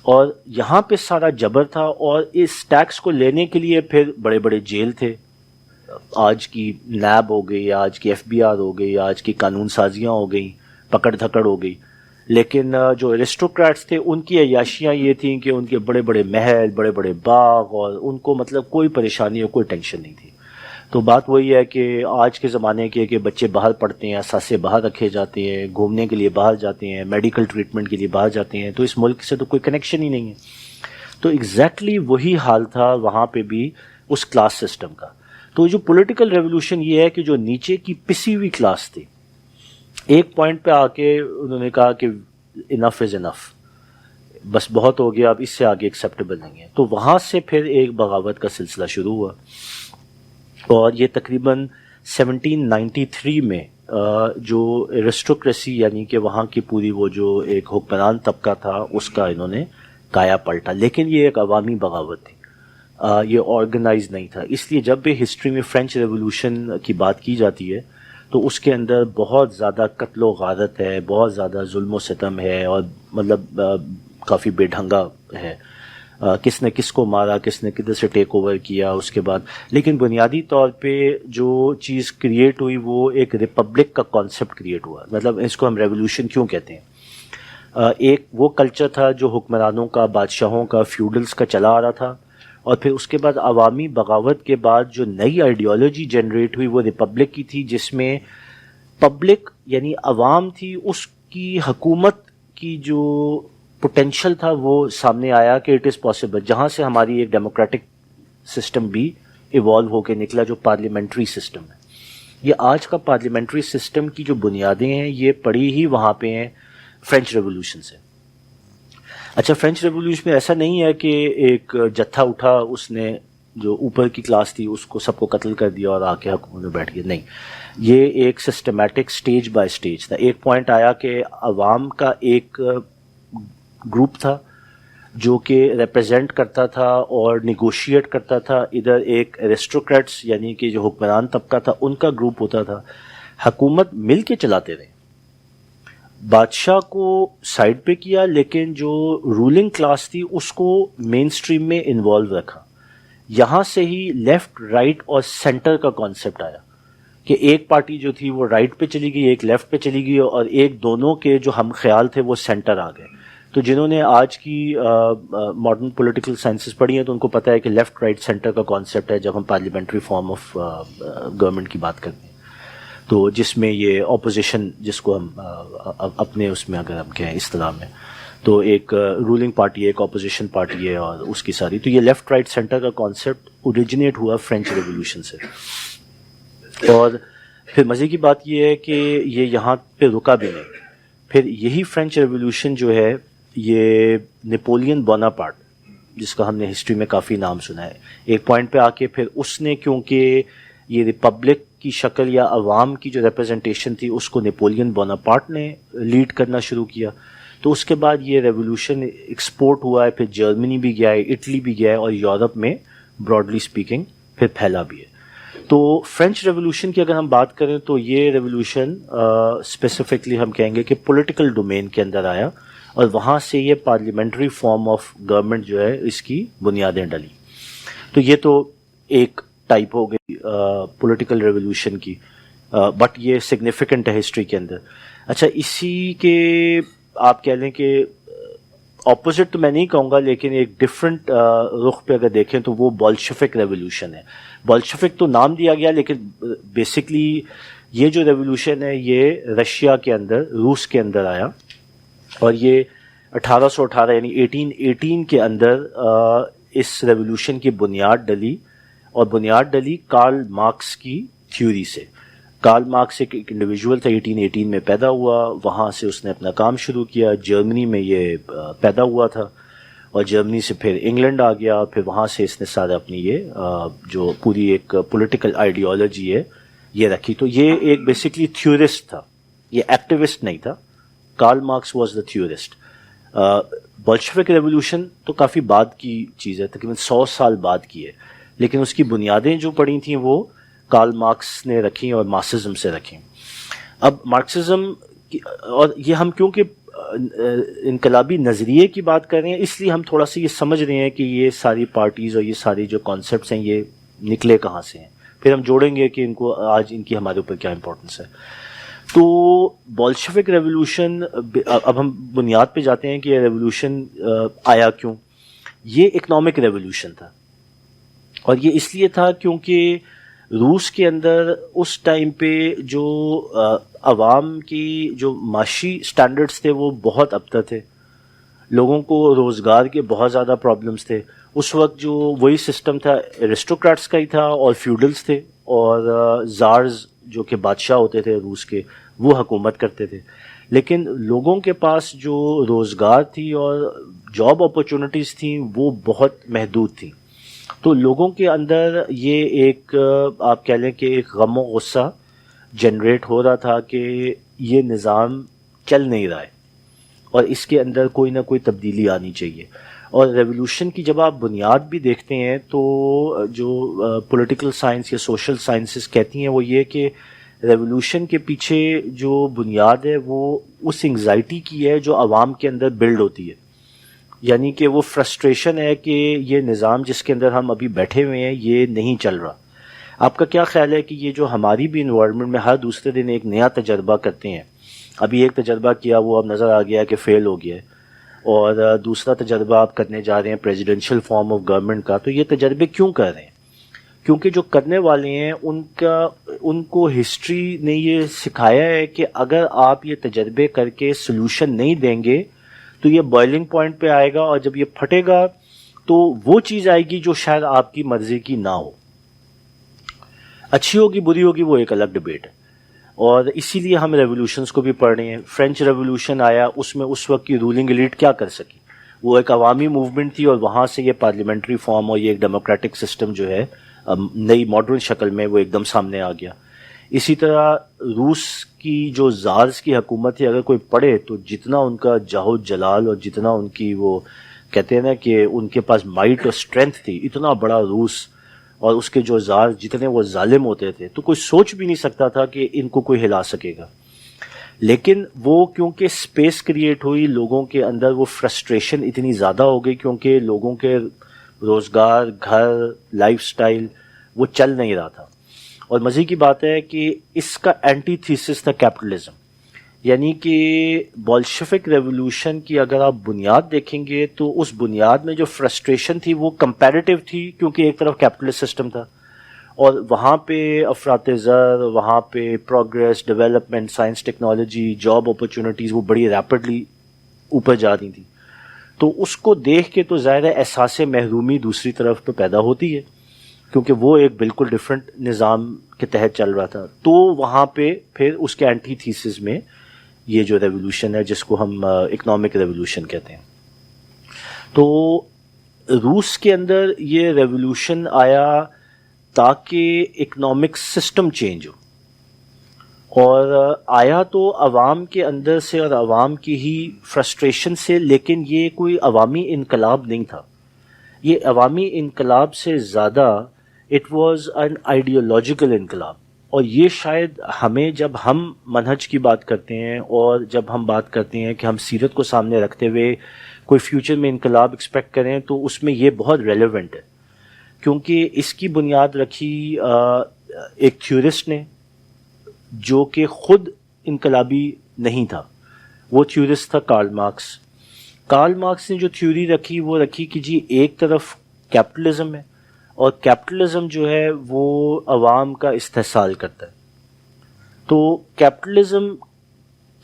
اور یہاں پہ سارا جبر تھا، اور اس ٹیکس کو لینے کے لیے پھر بڑے بڑے جیل تھے. آج کی نیب ہو گئی، آج کی FBI ہو گئی، آج کی قانون سازیاں ہو گئیں، پکڑ دھکڑ ہو گئی. لیکن جو ایرسٹوکریٹس تھے ان کی عیاشیاں یہ تھیں کہ ان کے بڑے بڑے محل، بڑے بڑے باغ، اور ان کو مطلب کوئی پریشانی اور کوئی ٹینشن نہیں تھی. تو بات وہی ہے کہ آج کے زمانے کے کہ بچے باہر پڑھتے ہیں، اثاثے باہر رکھے جاتے ہیں، گھومنے کے لیے باہر جاتے ہیں، میڈیکل ٹریٹمنٹ کے لیے باہر جاتے ہیں، تو اس ملک سے تو کوئی کنیکشن ہی نہیں ہے. تو ایگزیکٹلی وہی حال تھا وہاں پہ بھی اس کلاس سسٹم کا. تو جو پولیٹیکل ریولوشن یہ ہے کہ جو نیچے کی پسی ہوئی کلاس تھی، ایک پوائنٹ پہ آ کے انہوں نے کہا کہ انف از انف، بس بہت ہو گیا، اب اس سے آگے ایکسیپٹیبل نہیں ہے. تو وہاں سے پھر ایک بغاوت کا سلسلہ شروع ہوا، اور یہ تقریباً 1793 میں جو ایرسٹوکریسی یعنی کہ وہاں کی پوری وہ جو ایک حکمران طبقہ تھا اس کا انہوں نے کایا پلٹا. لیکن یہ ایک عوامی بغاوت تھی، یہ آرگنائز نہیں تھا. اس لیے جب بھی ہسٹری میں فرینچ ریولوشن کی بات کی جاتی ہے تو اس کے اندر بہت زیادہ قتل و غارت ہے، بہت زیادہ ظلم و ستم ہے، اور مطلب کافی بے ڈھنگا ہے. کس نے کس کو مارا، کس نے کدھر سے ٹیک اوور کیا اس کے بعد. لیکن بنیادی طور پہ جو چیز کریٹ ہوئی وہ ایک ریپبلک کا کانسیپٹ کریٹ ہوا. مطلب اس کو ہم ریولوشن کیوں کہتے ہیں؟ ایک وہ کلچر تھا جو حکمرانوں کا، بادشاہوں کا، فیوڈلز کا چلا آ رہا تھا، اور پھر اس کے بعد عوامی بغاوت کے بعد جو نئی آئیڈیالوجی جنریٹ ہوئی وہ ریپبلک کی تھی، جس میں پبلک یعنی عوام تھی، اس کی حکومت کی جو پوٹینشل تھا وہ سامنے آیا کہ اٹ از پاسبل، جہاں سے ہماری ایک ڈیموکریٹک سسٹم بھی ایوالو ہو کے نکلا جو پارلیمنٹری سسٹم ہے. یہ آج کا پارلیمنٹری سسٹم کی جو بنیادیں ہیں یہ پڑی ہی وہاں پہ ہیں فرینچ ریولوشن سے. اچھا، فرینچ ریولوشن میں ایسا نہیں ہے کہ ایک جتھا اٹھا، اس نے جو اوپر کی کلاس تھی اس کو سب کو قتل کر دیا اور آ کے حکومت میں بیٹھ گیا. نہیں، یہ ایک سسٹمیٹک سٹیج بائی سٹیج تھا. ایک پوائنٹ آیا کہ عوام کا ایک گروپ تھا جو کہ ریپرزینٹ کرتا تھا اور نیگوشیٹ کرتا تھا. ادھر ایک ایرسٹوکریٹس یعنی کہ جو حکمران طبقہ تھا ان کا گروپ ہوتا تھا. حکومت مل کے چلاتے رہے، بادشاہ کو سائڈ پہ کیا، لیکن جو رولنگ کلاس تھی اس کو مین سٹریم میں انوالو رکھا. یہاں سے ہی لیفٹ، رائٹ اور سینٹر کا کانسیپٹ آیا کہ ایک پارٹی جو تھی وہ رائٹ پہ چلی گئی، ایک لیفٹ پہ چلی گئی، اور ایک دونوں کے جو ہم خیال تھے وہ سینٹر آ گئے. تو جنہوں نے آج کی ماڈرن پولیٹیکل سائنسز پڑھی ہیں تو ان کو پتہ ہے کہ لیفٹ، رائٹ، سینٹر کا کانسیپٹ ہے جب ہم پارلیمنٹری فارم آف گورنمنٹ کی بات کرتے ہیں، تو جس میں یہ اپوزیشن جس کو ہم اپنے اس میں اگر ہم کہیں اصطلاح میں، تو ایک رولنگ پارٹی ہے، ایک اپوزیشن پارٹی ہے اور اس کی ساری. تو یہ لیفٹ، رائٹ، سینٹر کا کانسیپٹ اوریجنیٹ ہوا فرینچ ریولوشن سے. اور پھر مزے کی بات یہ ہے کہ یہ یہاں پہ رکا بھی نہیں. پھر یہی فرینچ ریولوشن جو ہے یہ نیپولین بوناپارٹ جس کا ہم نے ہسٹری میں کافی نام سنا ہے. ایک پوائنٹ پہ آ کے پھر اس نے کیونکہ یہ ریپبلک کی شکل یا عوام کی جو ریپرزنٹیشن تھی اس کو نیپولین بوناپارٹ نے لیڈ کرنا شروع کیا. تو اس کے بعد یہ ریولوشن ایکسپورٹ ہوا ہے, پھر جرمنی بھی گیا ہے, اٹلی بھی گیا ہے, اور یورپ میں براڈلی اسپیکنگ پھر پھیلا بھی ہے. تو فرینچ ریولوشن کی اگر ہم بات کریں تو یہ ریولوشن اسپیسیفکلی ہم کہیں گے کہ پولیٹیکل ڈومین کے اندر آیا, اور وہاں سے یہ پارلیمنٹری فارم آف گورنمنٹ جو ہے اس کی بنیادیں ڈلی. تو یہ تو ایک ٹائپ ہو گئی پولیٹیکل ریولوشن کی, بٹ یہ سگنیفیکنٹ ہے ہسٹری کے اندر. اچھا, اسی کے آپ کہہ لیں کہ اپوزٹ تو میں نہیں کہوں گا, لیکن ایک ڈفرینٹ رخ پہ اگر دیکھیں تو وہ بولشفک ریولوشن ہے. بولشفک تو نام دیا گیا, لیکن بیسکلی یہ جو ریولوشن ہے یہ رشیا کے اندر, روس کے اندر آیا, اور یہ 1818 یعنی 1818 کے اندر اس ریولوشن کی بنیاد ڈلی, اور بنیاد ڈلی کارل مارکس کی تھیوری سے. کارل مارکس ایک انڈیویجول تھا, 1818 میں پیدا ہوا, وہاں سے اس نے اپنا کام شروع کیا. جرمنی میں یہ پیدا ہوا تھا, اور جرمنی سے پھر انگلینڈ آ گیا, پھر وہاں سے اس نے سارا اپنی یہ جو پوری ایک پولیٹیکل آئیڈیالوجی ہے یہ رکھی. تو یہ ایک بیسکلی تھیورسٹ تھا, یہ ایکٹیوسٹ نہیں تھا. Karl Marx was the theorist. Bolshevik revolution تو کافی بعد کی چیز ہے, تقریباً 100 سال بعد کی ہے, لیکن اس کی بنیادیں جو پڑی تھیں وہ کارل مارکس نے رکھیں اور مارکسزم سے رکھیں. اب مارکسزم اور یہ ہم کیونکہ انقلابی نظریے کی بات کر رہے ہیں, اس لیے ہم تھوڑا سا یہ سمجھ رہے ہیں کہ یہ ساری پارٹیز اور یہ ساری جو کانسیپٹس ہیں یہ نکلے کہاں سے ہیں. پھر ہم جوڑیں گے کہ ان کو آج ان کی ہمارے اوپر کیا امپورٹنس ہے. تو بولشوک ریولوشن, اب ہم بنیاد پہ جاتے ہیں کہ یہ ریولوشن آیا کیوں. یہ اکنامک ریولوشن تھا, اور یہ اس لیے تھا کیونکہ روس کے اندر اس ٹائم پہ جو عوام کی جو معاشی سٹینڈرڈز تھے وہ بہت ابتر تھے. لوگوں کو روزگار کے بہت زیادہ پرابلمز تھے. اس وقت جو وہی سسٹم تھا ایرسٹوکریٹس کا ہی تھا, اور فیوڈلز تھے, اور زارز جو کہ بادشاہ ہوتے تھے روس کے وہ حکومت کرتے تھے. لیکن لوگوں کے پاس جو روزگار تھی اور جاب اپرچونٹیز تھیں وہ بہت محدود تھیں. تو لوگوں کے اندر یہ ایک آپ کہہ لیں کہ ایک غم و غصہ جنریٹ ہو رہا تھا کہ یہ نظام چل نہیں رہا ہے, اور اس کے اندر کوئی نہ کوئی تبدیلی آنی چاہیے. اور ریولوشن کی جب آپ بنیاد بھی دیکھتے ہیں تو جو پولیٹیکل سائنس یا سوشل سائنسز کہتی ہیں وہ یہ کہ ریولوشن کے پیچھے جو بنیاد ہے وہ اس انگزائٹی کی ہے جو عوام کے اندر بلڈ ہوتی ہے. یعنی کہ وہ فرسٹریشن ہے کہ یہ نظام جس کے اندر ہم ابھی بیٹھے ہوئے ہیں یہ نہیں چل رہا. آپ کا کیا خیال ہے کہ یہ جو ہماری بھی انوائرمنٹ میں ہر دوسرے دن ایک نیا تجربہ کرتے ہیں, ابھی ایک تجربہ کیا وہ اب نظر آ گیا کہ فیل ہو گیا ہے, اور دوسرا تجربہ آپ کرنے جا رہے ہیں پریزیڈنشل فارم آف گورنمنٹ کا, تو یہ تجربے کیوں کر رہے ہیں؟ کیونکہ جو کرنے والے ہیں ان کو ہسٹری نے یہ سکھایا ہے کہ اگر آپ یہ تجربے کر کے سلوشن نہیں دیں گے تو یہ بوائلنگ پوائنٹ پہ آئے گا, اور جب یہ پھٹے گا تو وہ چیز آئے گی جو شاید آپ کی مرضی کی نہ ہو. اچھی ہوگی بری ہوگی وہ ایک الگ ڈبیٹ ہے, اور اسی لیے ہم ریولوشنز کو بھی پڑھ رہے ہیں. فرینچ ریولوشن آیا, اس میں اس وقت کی رولنگ ایلیٹ کیا کر سکی؟ وہ ایک عوامی موومنٹ تھی, اور وہاں سے یہ پارلیمنٹری فارم اور یہ ایک ڈیموکریٹک سسٹم جو ہے نئی ماڈرن شکل میں وہ ایک دم سامنے آ گیا. اسی طرح روس کی جو زارز کی حکومت ہے, اگر کوئی پڑھے تو جتنا ان کا جاہو جلال اور جتنا ان کی وہ کہتے ہیں نا کہ ان کے پاس مائٹ اور اسٹرینتھ تھی, اتنا بڑا روس, اور اس کے جو زار جتنے وہ ظالم ہوتے تھے, تو کوئی سوچ بھی نہیں سکتا تھا کہ ان کو کوئی ہلا سکے گا. لیکن وہ کیونکہ اسپیس کریٹ ہوئی لوگوں کے اندر, وہ فرسٹریشن اتنی زیادہ ہو گئی کیونکہ لوگوں کے روزگار, گھر, لائف سٹائل وہ چل نہیں رہا تھا. اور مزے کی بات ہے کہ اس کا اینٹی تھیسس تھا کیپٹلزم. یعنی کہ بولشفک ریولوشن کی اگر آپ بنیاد دیکھیں گے تو اس بنیاد میں جو فرسٹریشن تھی وہ کمپیریٹیو تھی, کیونکہ ایک طرف کیپٹلسٹ سسٹم تھا, اور وہاں پہ افراط زر, وہاں پہ progress, development, science technology, job opportunities وہ بڑی ریپڈلی اوپر جا رہی تھیں. تو اس کو دیکھ کے تو ظاہر ہے احساس محرومی دوسری طرف پہ پیدا ہوتی ہے, کیونکہ وہ ایک بالکل ڈفرینٹ نظام کے تحت چل رہا تھا. تو وہاں پہ پھر اس کے اینٹی تھیسس میں یہ جو ریولوشن ہے جس کو ہم اکنامک ریولوشن کہتے ہیں. تو روس کے اندر یہ ریولوشن آیا تاکہ اکنامک سسٹم چینج ہو، اور آیا تو عوام کے اندر سے اور عوام کی ہی فرسٹریشن سے، لیکن یہ کوئی عوامی انقلاب نہیں تھا. یہ عوامی انقلاب سے زیادہ اٹ واز این آئیڈیولوجیکل انقلاب. اور یہ شاید ہمیں جب ہم منہج کی بات کرتے ہیں اور جب ہم بات کرتے ہیں کہ ہم سیرت کو سامنے رکھتے ہوئے کوئی فیوچر میں انقلاب ایکسپیکٹ کریں، تو اس میں یہ بہت ریلیونٹ ہے، کیونکہ اس کی بنیاد رکھی ایک تھیورسٹ نے جو کہ خود انقلابی نہیں تھا. وہ تھیورسٹ تھا کارل مارکس. کارل مارکس نے جو تھیوری رکھی وہ رکھی کہ جی ایک طرف کیپٹلزم ہے، اور کیپٹلزم جو ہے وہ عوام کا استحصال کرتا ہے. تو کیپٹلزم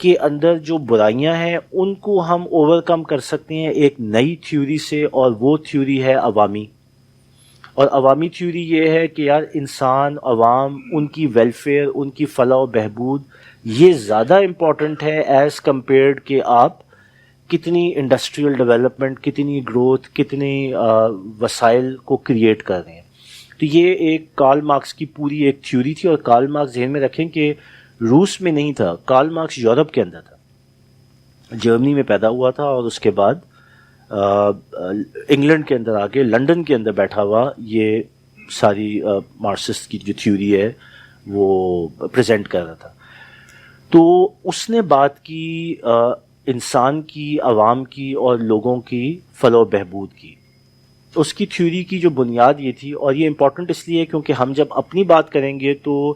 کے اندر جو برائیاں ہیں ان کو ہم اوور کم کر سکتے ہیں ایک نئی تھیوری سے، اور وہ تھیوری ہے عوامی. اور عوامی تھیوری یہ ہے کہ یار انسان، عوام، ان کی ویلفیئر، ان کی فلاح و بہبود یہ زیادہ امپورٹنٹ ہے ایز کمپیئرڈ کہ آپ کتنی انڈسٹریل ڈیولپمنٹ، کتنی گروتھ، کتنے وسائل کو کریٹ کر رہے ہیں. تو یہ ایک کارل مارکس کی پوری ایک تھیوری تھی. اور کارل مارکس ذہن میں رکھیں کہ روس میں نہیں تھا، کارل مارکس یورپ کے اندر تھا، جرمنی میں پیدا ہوا تھا، اور اس کے بعد انگلینڈ کے اندر آ کے لنڈن کے اندر بیٹھا ہوا یہ ساری مارکسسٹ کی جو تھیوری ہے وہ پریزنٹ کر رہا تھا. تو اس نے بات کی انسان کی، عوام کی اور لوگوں کی فلاح و بہبود کی. اس کی تھیوری کی جو بنیاد یہ تھی، اور یہ امپورٹنٹ اس لیے کیونکہ ہم جب اپنی بات کریں گے تو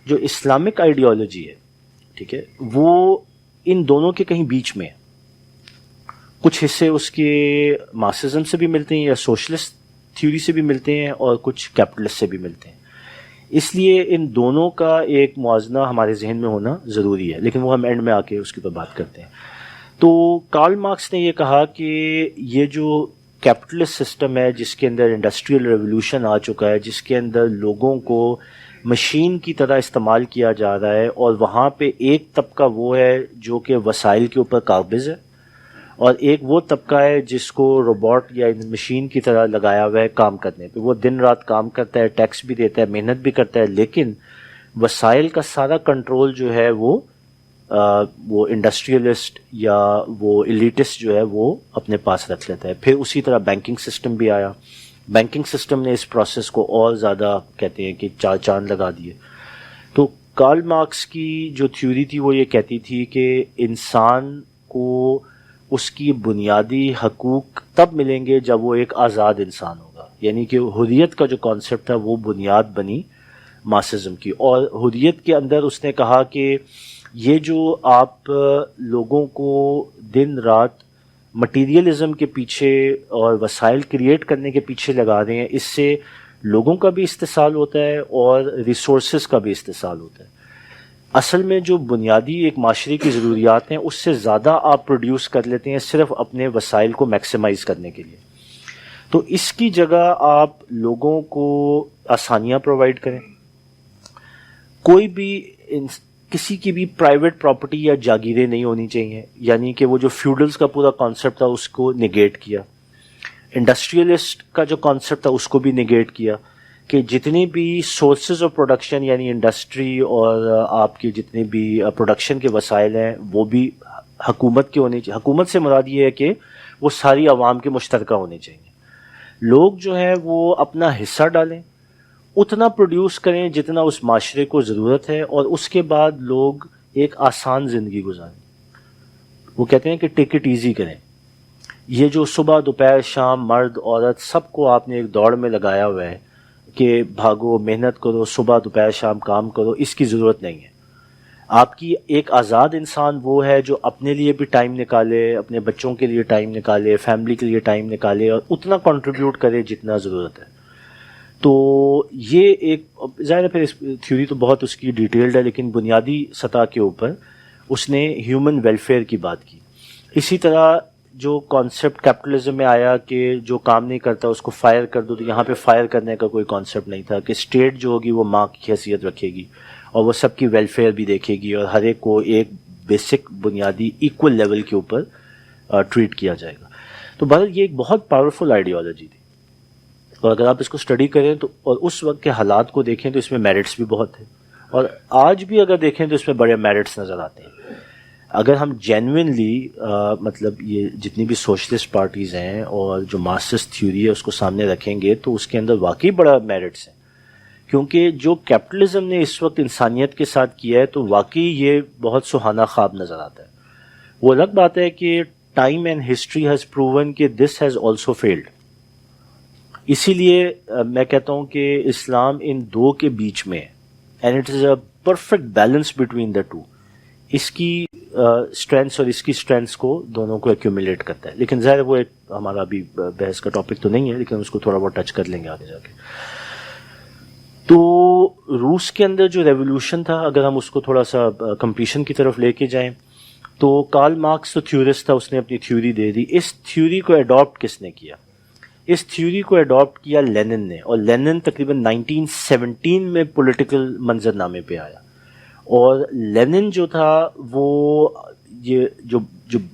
جو اسلامک آئیڈیالوجی ہے، ٹھیک ہے، وہ ان دونوں کے کہیں بیچ میں ہے. کچھ حصے اس کے مارکسزم سے بھی ملتے ہیں یا سوشلسٹ تھیوری سے بھی ملتے ہیں، اور کچھ کیپٹلسٹ سے بھی ملتے ہیں. اس لیے ان دونوں کا ایک موازنہ ہمارے ذہن میں ہونا ضروری ہے، لیکن وہ ہم اینڈ میں آ کے اس کے اوپر بات کرتے ہیں. تو کارل مارکس نے یہ کہا کہ یہ جو کیپٹلسٹ سسٹم ہے جس کے اندر انڈسٹریل ریولوشن آ چکا ہے، جس کے اندر لوگوں کو مشین کی طرح استعمال کیا جا رہا ہے، اور وہاں پہ ایک طبقہ وہ ہے جو کہ وسائل کے اوپر قابض ہے، اور ایک وہ طبقہ ہے جس کو روبوٹ یا مشین کی طرح لگایا ہوا ہے کام کرنے پہ. وہ دن رات کام کرتا ہے، ٹیکس بھی دیتا ہے، محنت بھی کرتا ہے، لیکن وسائل کا سارا کنٹرول جو ہے وہ انڈسٹریلسٹ یا وہ ایلیٹسٹ جو ہے وہ اپنے پاس رکھ لیتا ہے. پھر اسی طرح بینکنگ سسٹم بھی آیا. بینکنگ سسٹم نے اس پروسیس کو اور زیادہ کہتے ہیں کہ چار چاند لگا دیے. تو کارل مارکس کی جو تھیوری تھی وہ یہ کہتی تھی کہ انسان کو اس کی بنیادی حقوق تب ملیں گے جب وہ ایک آزاد انسان ہوگا. یعنی کہ حریت کا جو کانسیپٹ تھا وہ بنیاد بنی مارکسزم کی. اور حریت کے اندر اس نے کہا کہ یہ جو آپ لوگوں کو دن رات مٹیریلزم کے پیچھے اور وسائل کریٹ کرنے کے پیچھے لگا رہے ہیں، اس سے لوگوں کا بھی استحصال ہوتا ہے اور ریسورسز کا بھی استحصال ہوتا ہے. اصل میں جو بنیادی ایک معاشرے کی ضروریات ہیں اس سے زیادہ آپ پروڈیوس کر لیتے ہیں صرف اپنے وسائل کو میکسیمائز کرنے کے لیے. تو اس کی جگہ آپ لوگوں کو آسانیاں پرووائڈ کریں. کوئی بھی کسی کی بھی پرائیویٹ پراپرٹی یا جاگیریں نہیں ہونی چاہیے، یعنی کہ وہ جو فیوڈلز کا پورا کانسیپٹ تھا اس کو نگیٹ کیا. انڈسٹریلسٹ کا جو کانسیپٹ تھا اس کو بھی نگیٹ کیا کہ جتنی بھی سورسز آف پروڈکشن یعنی انڈسٹری اور آپ کے جتنے بھی پروڈکشن کے وسائل ہیں وہ بھی حکومت کے ہونے چاہیے. حکومت سے مراد یہ ہے کہ وہ ساری عوام کے مشترکہ ہونے چاہیے. لوگ جو ہیں وہ اپنا حصہ ڈالیں، اتنا پروڈیوس کریں جتنا اس معاشرے کو ضرورت ہے، اور اس کے بعد لوگ ایک آسان زندگی گزاریں. وہ کہتے ہیں کہ ٹیک اٹ ایزی کریں. یہ جو صبح دوپہر شام مرد عورت سب کو آپ نے ایک دوڑ میں لگایا ہوا ہے کہ بھاگو، محنت کرو، صبح دوپہر شام کام کرو، اس کی ضرورت نہیں ہے. آپ کی ایک آزاد انسان وہ ہے جو اپنے لیے بھی ٹائم نکالے، اپنے بچوں کے لیے ٹائم نکالے، فیملی کے لیے ٹائم نکالے، اور اتنا کنٹریبیوٹ کرے جتنا ضرورت ہے. تو یہ ایک ظاہر ہے، پھر اس تھیوری تو بہت اس کی ڈیٹیلڈ ہے، لیکن بنیادی سطح کے اوپر اس نے ہیومن ویلفیئر کی بات کی. اسی طرح جو کانسیپٹ کیپٹلزم میں آیا کہ جو کام نہیں کرتا اس کو فائر کر دو، تو یہاں پہ فائر کرنے کا کوئی کانسیپٹ نہیں تھا کہ اسٹیٹ جو ہوگی وہ ماں کی حیثیت رکھے گی اور وہ سب کی ویلفیئر بھی دیکھے گی، اور ہر ایک کو ایک بیسک بنیادی ایکول لیول کے اوپر ٹریٹ کیا جائے گا. تو بہرحال یہ ایک بہت پاورفل آئیڈیالوجی تھی، اور اگر آپ اس کو اسٹڈی کریں تو اور اس وقت کے حالات کو دیکھیں تو اس میں میرٹس بھی بہت تھے، اور آج بھی اگر دیکھیں تو اس میں بڑے میرٹس نظر آتے ہیں. اگر ہم جینوئنلی مطلب یہ جتنی بھی سوشلسٹ پارٹیز ہیں اور جو مارکسسٹ تھیوری ہے اس کو سامنے رکھیں گے تو اس کے اندر واقعی بڑا میرٹس ہیں، کیونکہ جو کیپٹلزم نے اس وقت انسانیت کے ساتھ کیا ہے تو واقعی یہ بہت سہانا خواب نظر آتا ہے. وہ الگ بات ہے کہ time and history has proven کہ دس ہیز آلسو فیلڈ. اسی لیے میں کہتا ہوں کہ اسلام ان دو کے بیچ میں ہے، and it is a perfect balance between the two. اس کی اسٹرینتھس اور اس کی اسٹرینتھس کو دونوں کو ایکومولیٹ کرتا ہے. لیکن ظاہر وہ ایک ہمارا ابھی بحث کا ٹاپک تو نہیں ہے، لیکن اس کو تھوڑا بہت ٹچ کر لیں گے آگے جا کے. تو روس کے اندر جو ریولیوشن تھا، اگر ہم اس کو تھوڑا سا کمپلیشن کی طرف لے کے جائیں تو کارل مارکس تو تھیورسٹ تھا، اس نے اپنی تھیوری دے دی. اس تھیوری کو اڈاپٹ کس نے کیا؟ اس تھیوری کو اڈاپٹ کیا لینن نے، اور لینن تقریباً 1917 میں پولیٹیکل منظر نامے پہ آیا. اور لینن جو تھا وہ یہ جو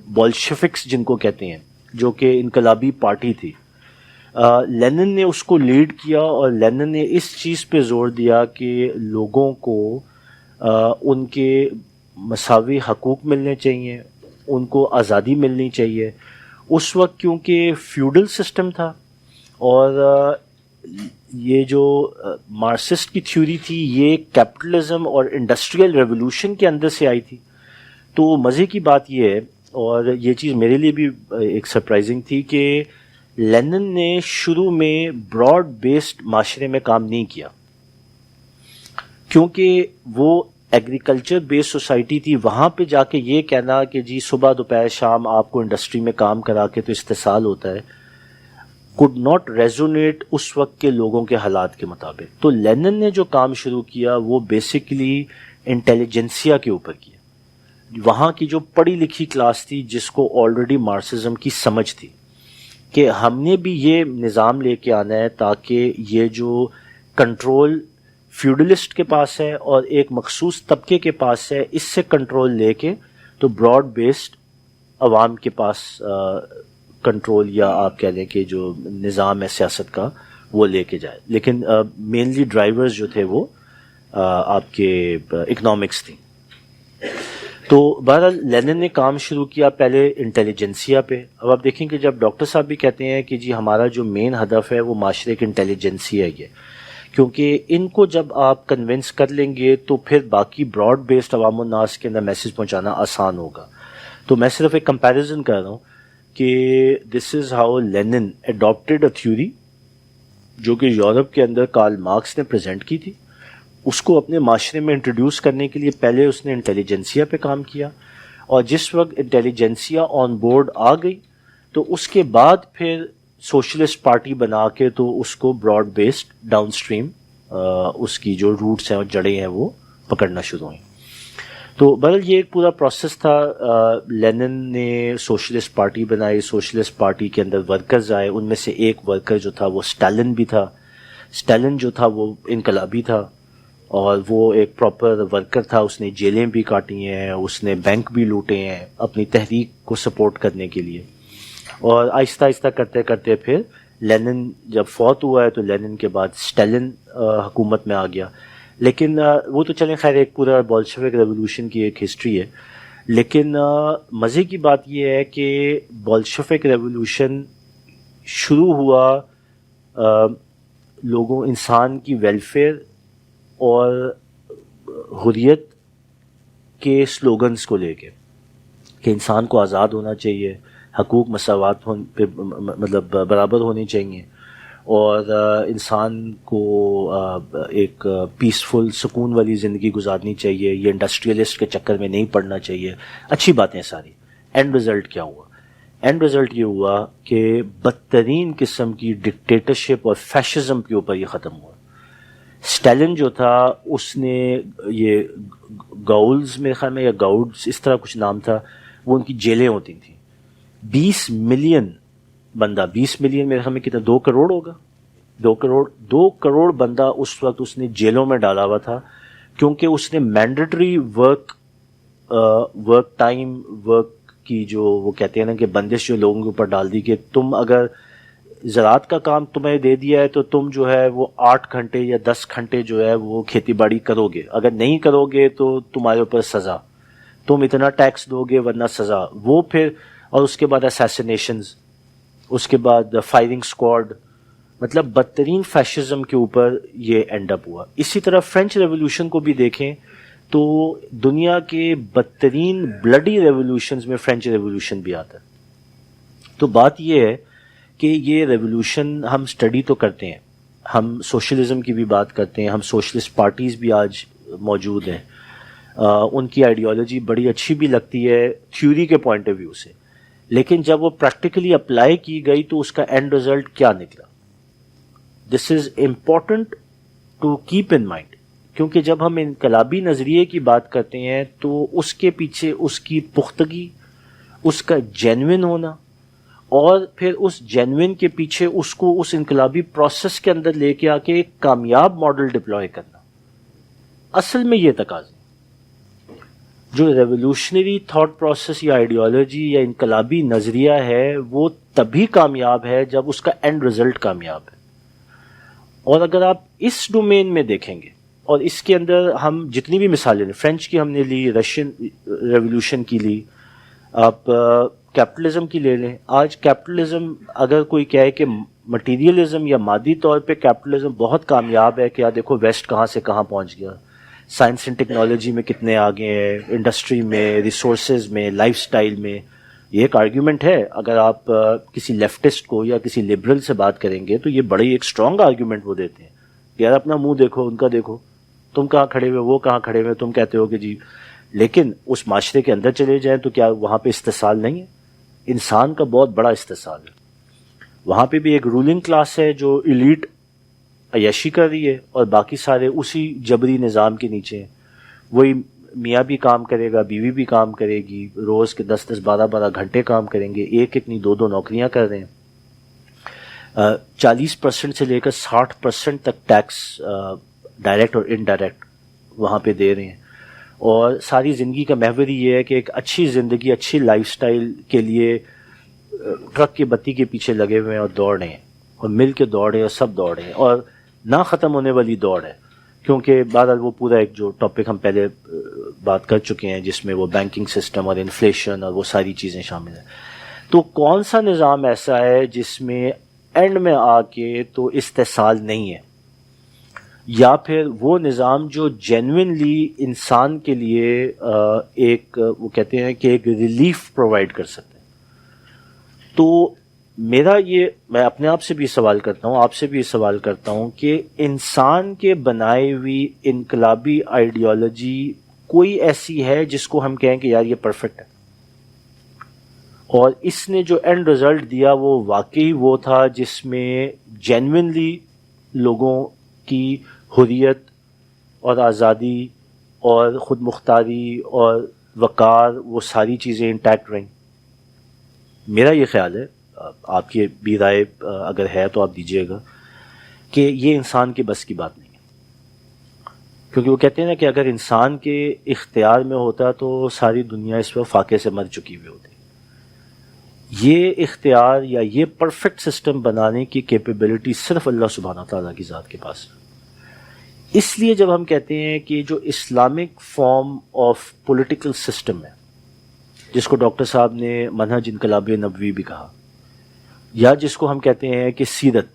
بولشفکس جن کو کہتے ہیں، جو کہ انقلابی پارٹی تھی، لینن نے اس کو لیڈ کیا، اور لینن نے اس چیز پہ زور دیا کہ لوگوں کو ان کے مساوی حقوق ملنے چاہیے، ان کو آزادی ملنی چاہیے. اس وقت کیونکہ فیوڈل سسٹم تھا، اور یہ جو مارکسسٹ کی تھیوری تھی یہ کیپٹلزم اور انڈسٹریل ریولوشن کے اندر سے آئی تھی. تو مزے کی بات یہ ہے، اور یہ چیز میرے لیے بھی ایک سرپرائزنگ تھی، کہ لینن نے شروع میں براڈ بیسڈ معاشرے میں کام نہیں کیا، کیونکہ وہ ایگریکلچر بیسڈ سوسائٹی تھی. وہاں پہ جا کے یہ کہنا کہ جی صبح دوپہر شام آپ کو انڈسٹری میں کام کرا کے تو استحصال ہوتا ہے، could not resonate اس وقت کے لوگوں کے حالات کے مطابق. تو لینن نے جو کام شروع کیا وہ بیسیکلی انٹیلیجنسیا کے اوپر کیا. وہاں کی جو پڑھی لکھی کلاس تھی جس کو آلریڈی مارکسزم کی سمجھ تھی کہ ہم نے بھی یہ نظام لے کے آنا ہے تاکہ یہ جو کنٹرول فیوڈلسٹ کے پاس ہے اور ایک مخصوص طبقے کے پاس ہے، اس سے کنٹرول لے کے تو براڈ بیسڈ عوام کے پاس کنٹرول، یا آپ کہہ لیں کہ جو نظام ہے سیاست کا وہ لے کے جائے. لیکن مینلی ڈرائیورز جو تھے وہ آپ کے اکنامکس تھیں. تو بہرحال لینن نے کام شروع کیا پہلے انٹیلیجنسیا پہ. اب آپ دیکھیں کہ جب ڈاکٹر صاحب بھی کہتے ہیں کہ جی ہمارا جو مین ہدف ہے وہ معاشرے کی انٹیلیجنسیا ہے، کیونکہ ان کو جب آپ کنونس کر لیں گے تو پھر باقی براڈ بیسڈ عوام الناس کے اندر میسج پہنچانا آسان ہوگا. تو میں صرف ایک کمپیریزن کر رہا ہوں کہ this is how Lenin adapted a theory جو کہ یورپ کے اندر کارل مارکس نے پریزنٹ کی تھی. اس کو اپنے معاشرے میں انٹروڈیوس کرنے کے لیے پہلے اس نے انٹیلیجنسیا پہ کام کیا، اور جس وقت انٹیلیجنسیا آن بورڈ آ گئی تو اس کے بعد پھر سوشلسٹ پارٹی بنا کے تو اس کو براڈ بیسڈ ڈاؤن اسٹریم اس کی جو روٹس ہیں اور جڑیں ہیں وہ پکڑنا شروع ہوئیں. تو بہرحال یہ ایک پورا پروسیس تھا. لینن نے سوشلسٹ پارٹی بنائی، سوشلسٹ پارٹی کے اندر ورکرز آئے، ان میں سے ایک ورکر جو تھا وہ اسٹالن بھی تھا. اسٹالن جو تھا وہ انقلابی تھا اور وہ ایک پراپر ورکر تھا. اس نے جیلیں بھی کاٹی ہیں، اس نے بینک بھی لوٹے ہیں اپنی تحریک کو سپورٹ کرنے کے لیے. اور آہستہ آہستہ کرتے کرتے پھر لینن جب فوت ہوا ہے تو لینن کے بعد اسٹالن حکومت میں آ گیا. لیکن وہ تو چلیں خیر ایک پورا بولشوک ریولوشن کی ایک ہسٹری ہے. لیکن مزے کی بات یہ ہے کہ بولشوک ریولوشن شروع ہوا لوگوں انسان کی ویلفیئر اور حریت کے سلوگنز کو لے کے کہ انسان کو آزاد ہونا چاہیے، حقوق مساوات پہ مطلب برابر ہونی چاہیے، اور انسان کو ایک پیسفل سکون والی زندگی گزارنی چاہیے، یہ انڈسٹریلسٹ کے چکر میں نہیں پڑنا چاہیے. اچھی باتیں ساری. اینڈ رزلٹ کیا ہوا؟ اینڈ رزلٹ یہ ہوا کہ بدترین قسم کی ڈکٹیٹرشپ اور فیشزم کے اوپر یہ ختم ہوا. اسٹالن جو تھا اس نے یہ گاؤلز میرے خیال میں یا گاؤڈز اس طرح کچھ نام تھا، وہ ان کی جیلیں ہوتی تھیں. 20 ملین بندہ، 20 ملین میرے خیال میں کتنا 2 کروڑ ہوگا، 2 کروڑ بندہ اس وقت اس نے جیلوں میں ڈالا ہوا تھا، کیونکہ اس نے مینڈیٹری ورک ٹائم ورک کی جو وہ کہتے ہیں نا کہ بندش جو لوگوں کے اوپر ڈال دی کہ تم اگر زراعت کا کام تمہیں دے دیا ہے تو تم جو ہے وہ 8 گھنٹے یا 10 گھنٹے جو ہے وہ کھیتی باڑی کرو گے, اگر نہیں کرو گے تو تمہارے اوپر سزا, تم اتنا ٹیکس دو گے ورنہ سزا. وہ پھر اور اس کے بعد اسیسینیشنز, اس کے بعد فائرنگ اسکواڈ, مطلب بدترین فیشزم کے اوپر یہ اینڈ اپ ہوا. اسی طرح فرینچ ریولوشن کو بھی دیکھیں تو دنیا کے بدترین بلڈی ریولوشنز میں فرینچ ریولوشن بھی آتا ہے. تو بات یہ ہے کہ یہ ریولوشن ہم اسٹڈی تو کرتے ہیں, ہم سوشلزم کی بھی بات کرتے ہیں, ہم سوشلسٹ پارٹیز بھی آج موجود ہیں, ان کی آئیڈیالوجی بڑی اچھی بھی لگتی ہے تھیوری کے پوائنٹ آف ویو سے, لیکن جب وہ پریکٹیکلی اپلائی کی گئی تو اس کا اینڈ رزلٹ کیا نکلا. This is important to keep in mind, کیونکہ جب ہم انقلابی نظریے کی بات کرتے ہیں تو اس کے پیچھے اس کی پختگی, اس کا جینوئن ہونا, اور پھر اس جینوئن کے پیچھے اس کو اس انقلابی پروسیس کے اندر لے کے آ کے ایک کامیاب ماڈل ڈپلوائے کرنا, اصل میں یہ تقاضے. جو ریولوشنری تھاٹ پروسیس یا آئیڈیالوجی یا انقلابی نظریہ ہے وہ تبھی کامیاب ہے جب اس کا اینڈ رزلٹ کامیاب ہے. اور اگر آپ اس ڈومین میں دیکھیں گے, اور اس کے اندر ہم جتنی بھی مثالیں, فرینچ کی ہم نے لی, رشین ریولوشن کی لی, آپ کیپٹلزم کی لے لیں. آج کیپٹلزم اگر کوئی کہے کہ مٹیریلزم یا مادی طور پہ کیپٹلزم بہت کامیاب ہے, کہ یار دیکھو ویسٹ کہاں سے کہاں پہنچ گیا, سائنس اینڈ ٹیکنالوجی میں کتنے آگے ہیں, انڈسٹری میں, ریسورسز میں, لائف سٹائل میں, یہ ایک آرگیومنٹ ہے. اگر آپ کسی لیفٹسٹ کو یا کسی لبرل سے بات کریں گے تو یہ بڑی ایک اسٹرانگ آرگیومنٹ وہ دیتے ہیں, یار اپنا منہ دیکھو, ان کا دیکھو, تم کہاں کھڑے ہوئے, وہ کہاں کھڑے ہوئے, تم کہتے ہو کہ جی. لیکن اس معاشرے کے اندر چلے جائیں تو کیا وہاں پہ استحصال نہیں ہے؟ انسان کا بہت بڑا استحصال ہے. وہاں پہ بھی ایک رولنگ کلاس ہے جو ایلیٹ عیاشی کر رہی ہے, اور باقی سارے اسی جبری نظام کے نیچے ہیں. وہی میاں بھی کام کرے گا, بیوی بھی کام کرے گی, روز کے 10-10 12-12 گھنٹے کام کریں گے, ایک نہیں 2 نوکریاں کر رہے ہیں. 40% سے لے کر 60% تک ٹیکس ڈائریکٹ اور انڈائریکٹ وہاں پہ دے رہے ہیں. اور ساری زندگی کا محور یہ ہے کہ ایک اچھی زندگی, اچھی لائف سٹائل کے لیے ٹرک کی بتی کے پیچھے لگے ہوئے ہیں اور دوڑ رہے ہیں, اور مل کے دوڑ رہے ہیں, اور سب دوڑ رہے ہیں, اور نہ ختم ہونے والی دوڑ ہے. کیونکہ بہرحال وہ پورا ایک جو ٹاپک ہم پہلے بات کر چکے ہیں جس میں وہ بینکنگ سسٹم اور انفلیشن اور وہ ساری چیزیں شامل ہیں. تو کون سا نظام ایسا ہے جس میں اینڈ میں آ کے تو استحصال نہیں ہے, یا پھر وہ نظام جو جینوئنلی انسان کے لیے ایک وہ کہتے ہیں کہ ایک ریلیف پرووائڈ کر سکتے ہیں. تو میرا یہ, میں اپنے آپ سے بھی سوال کرتا ہوں, آپ سے بھی سوال کرتا ہوں کہ انسان کے بنائے ہوئی انقلابی آئیڈیالوجی کوئی ایسی ہے جس کو ہم کہیں کہ یار یہ پرفیکٹ ہے, اور اس نے جو اینڈ رزلٹ دیا وہ واقعی وہ تھا جس میں جینوئنلی لوگوں کی حریت اور آزادی اور خود مختاری اور وقار, وہ ساری چیزیں انٹیکٹ رہیں. میرا یہ خیال ہے, آپ کی بھی رائے اگر ہے تو آپ دیجیے گا, کہ یہ انسان کے بس کی بات نہیں ہے. کیونکہ وہ کہتے ہیں نا کہ اگر انسان کے اختیار میں ہوتا تو ساری دنیا اس وقت فاقے سے مر چکی ہوئی ہوتی. یہ اختیار یا یہ پرفیکٹ سسٹم بنانے کی کیپیبلٹی صرف اللہ سبحانہ تعالیٰ کی ذات کے پاس ہے. اس لیے جب ہم کہتے ہیں کہ جو Islamic form of political system ہے, جس کو ڈاکٹر صاحب نے منہج انقلاب نبوی بھی کہا, یا جس کو ہم کہتے ہیں کہ سیرت,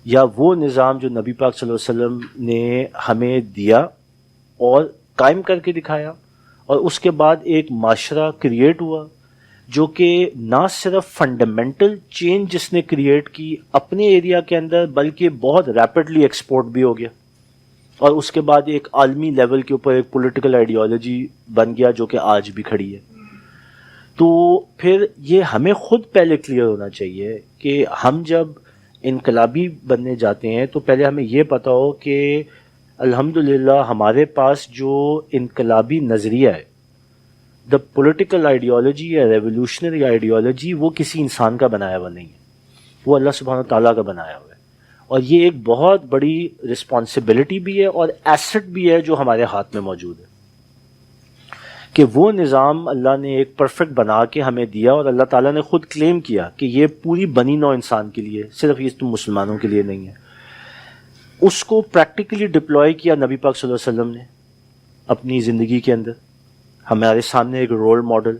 یا وہ نظام جو نبی پاک صلی اللہ علیہ وسلم نے ہمیں دیا اور قائم کر کے دکھایا, اور اس کے بعد ایک معاشرہ کریٹ ہوا جو کہ نہ صرف فنڈامنٹل چینج جس نے کریٹ کی اپنے ایریا کے اندر, بلکہ بہت ریپڈلی ایکسپورٹ بھی ہو گیا, اور اس کے بعد ایک عالمی لیول کے اوپر ایک پولیٹیکل آئیڈیالوجی بن گیا جو کہ آج بھی کھڑی ہے. تو پھر یہ ہمیں خود پہلے کلیئر ہونا چاہیے کہ ہم جب انقلابی بننے جاتے ہیں تو پہلے ہمیں یہ پتا ہو کہ الحمدللہ ہمارے پاس جو انقلابی نظریہ ہے, دا پولیٹیکل آئیڈیالوجی یا ریولوشنری آئیڈیالوجی, وہ کسی انسان کا بنایا ہوا نہیں ہے, وہ اللہ سبحانہ تعالیٰ کا بنایا ہوا ہے. اور یہ ایک بہت بڑی رسپانسبلٹی بھی ہے اور ایسٹ بھی ہے جو ہمارے ہاتھ میں موجود ہے, کہ وہ نظام اللہ نے ایک پرفیکٹ بنا کے ہمیں دیا، اور اللہ تعالیٰ نے خود کلیم کیا کہ یہ پوری بنی نوع انسان کے لیے، صرف یہ تم مسلمانوں کے لیے نہیں ہے. اس کو پریکٹیکلی ڈپلوائے کیا نبی پاک صلی اللہ علیہ وسلم نے اپنی زندگی کے اندر. ہمارے سامنے ایک رول ماڈل،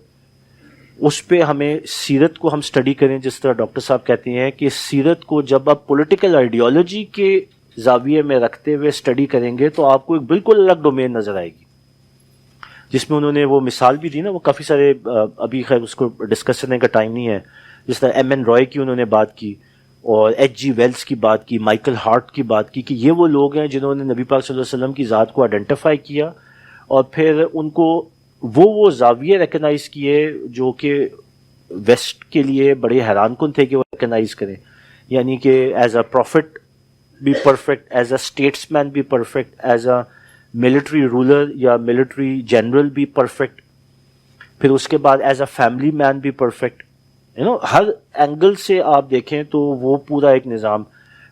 اس پہ ہمیں سیرت کو ہم سٹڈی کریں. جس طرح ڈاکٹر صاحب کہتے ہیں کہ سیرت کو جب آپ پولیٹیکل آئیڈیالوجی کے زاویے میں رکھتے ہوئے سٹڈی کریں گے تو آپ کو ایک بالکل الگ ڈومین نظر آئے گی، جس میں انہوں نے وہ مثال بھی دی نا، وہ کافی سارے، ابھی خیر اس کو ڈسکس کرنے کا ٹائم نہیں ہے. جس طرح ایم این رائے کی انہوں نے بات کی، اور ایچ جی ویلز کی بات کی، مائیکل ہارٹ کی بات کی، کہ یہ وہ لوگ ہیں جنہوں نے نبی پاک صلی اللہ علیہ وسلم کی ذات کو آئیڈینٹیفائی کیا، اور پھر ان کو وہ زاویے ریکگنائز کیے جو کہ ویسٹ کے لیے بڑے حیران کن تھے کہ وہ ریکگنائز کریں. یعنی کہ ایز اے پروفٹ بھی perfect, as a statesman بھی perfect, as a military ruler یا ملٹری جنرل بھی پرفیکٹ، پھر اس کے بعد ایز اے فیملی مین بھی پرفیکٹ. ہر اینگل سے آپ دیکھیں تو وہ پورا ایک نظام،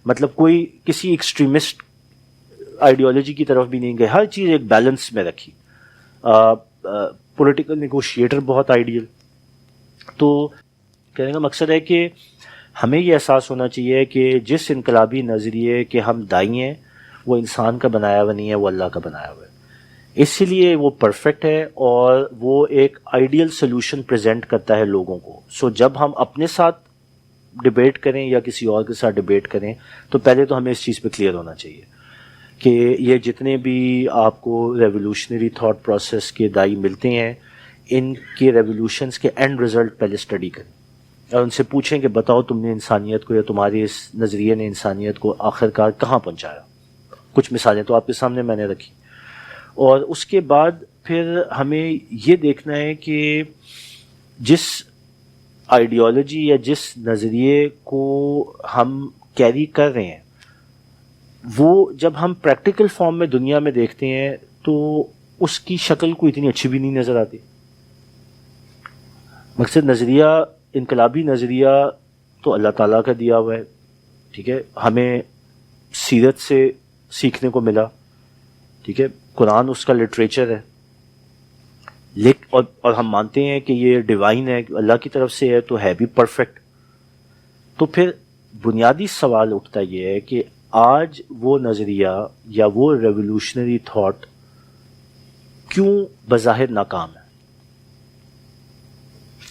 مطلب کوئی کسی ایکسٹریمسٹ آئیڈیالوجی کی طرف بھی نہیں گئے، ہر چیز ایک بیلنس میں رکھی. پولیٹیکل نیگوشیٹر بہت آئیڈیل. تو کہنے کا مقصد ہے کہ ہمیں یہ احساس ہونا چاہیے کہ جس انقلابی نظریے کے ہم دائی ہیں وہ انسان کا بنایا ہوا نہیں ہے، وہ اللہ کا بنایا ہوا ہے. اس لیے وہ پرفیکٹ ہے اور وہ ایک آئیڈیل سلوشن پریزنٹ کرتا ہے لوگوں کو. سو جب ہم اپنے ساتھ ڈیبیٹ کریں یا کسی اور کے ساتھ ڈیبیٹ کریں تو پہلے تو ہمیں اس چیز پہ کلیئر ہونا چاہیے کہ یہ جتنے بھی آپ کو ریولیوشنری تھاٹ پروسیس کے دائی ملتے ہیں، ان کے ریولیوشنز کے اینڈ رزلٹ پہلے سٹڈی کریں اور ان سے پوچھیں کہ بتاؤ تم نے انسانیت کو، یا تمہارے اس نظریے نے انسانیت کو آخرکار کہاں پہنچایا. کچھ مثالیں تو آپ کے سامنے میں نے رکھی. اور اس کے بعد پھر ہمیں یہ دیکھنا ہے کہ جس آئیڈیالوجی یا جس نظریے کو ہم کیری کر رہے ہیں وہ جب ہم پریکٹیکل فارم میں دنیا میں دیکھتے ہیں تو اس کی شکل کو اتنی اچھی بھی نہیں نظر آتی. مقصد نظریہ، انقلابی نظریہ تو اللہ تعالیٰ کا دیا ہوا ہے، ٹھیک ہے، ہمیں سیرت سے سیکھنے کو ملا، ٹھیک ہے، قرآن اس کا لٹریچر ہے، اور ہم مانتے ہیں کہ یہ ڈیوائن ہے، اللہ کی طرف سے ہے تو ہے بھی پرفیکٹ. تو پھر بنیادی سوال اٹھتا یہ ہے کہ آج وہ نظریہ یا وہ ریولیوشنری تھاٹ کیوں بظاہر ناکام ہے.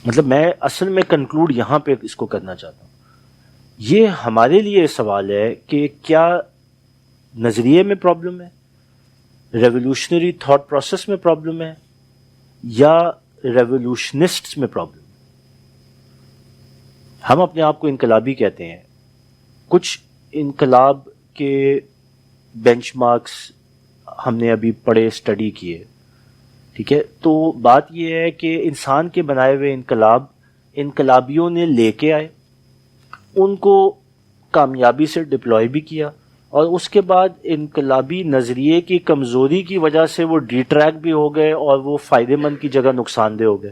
مطلب میں اصل میں کنکلوڈ یہاں پہ اس کو کرنا چاہتا ہوں. یہ ہمارے لیے سوال ہے کہ کیا نظریے میں پرابلم ہے، ریولیوشنری تھاٹ پروسیس میں پرابلم ہے، یا ریولیوشنسٹس میں پرابلم ہے. ہم اپنے آپ کو انقلابی کہتے ہیں، کچھ انقلاب کے بینچ مارکس ہم نے ابھی پڑھے، اسٹڈی کیے، ٹھیک ہے. تو بات یہ ہے کہ انسان کے بنائے ہوئے انقلابیوں نے لے کے آئے، ان کو کامیابی سے ڈپلوائے بھی کیا، اور اس کے بعد انقلابی نظریے کی کمزوری کی وجہ سے وہ ڈی ٹریک بھی ہو گئے اور وہ فائدے مند کی جگہ نقصان دہ ہو گئے.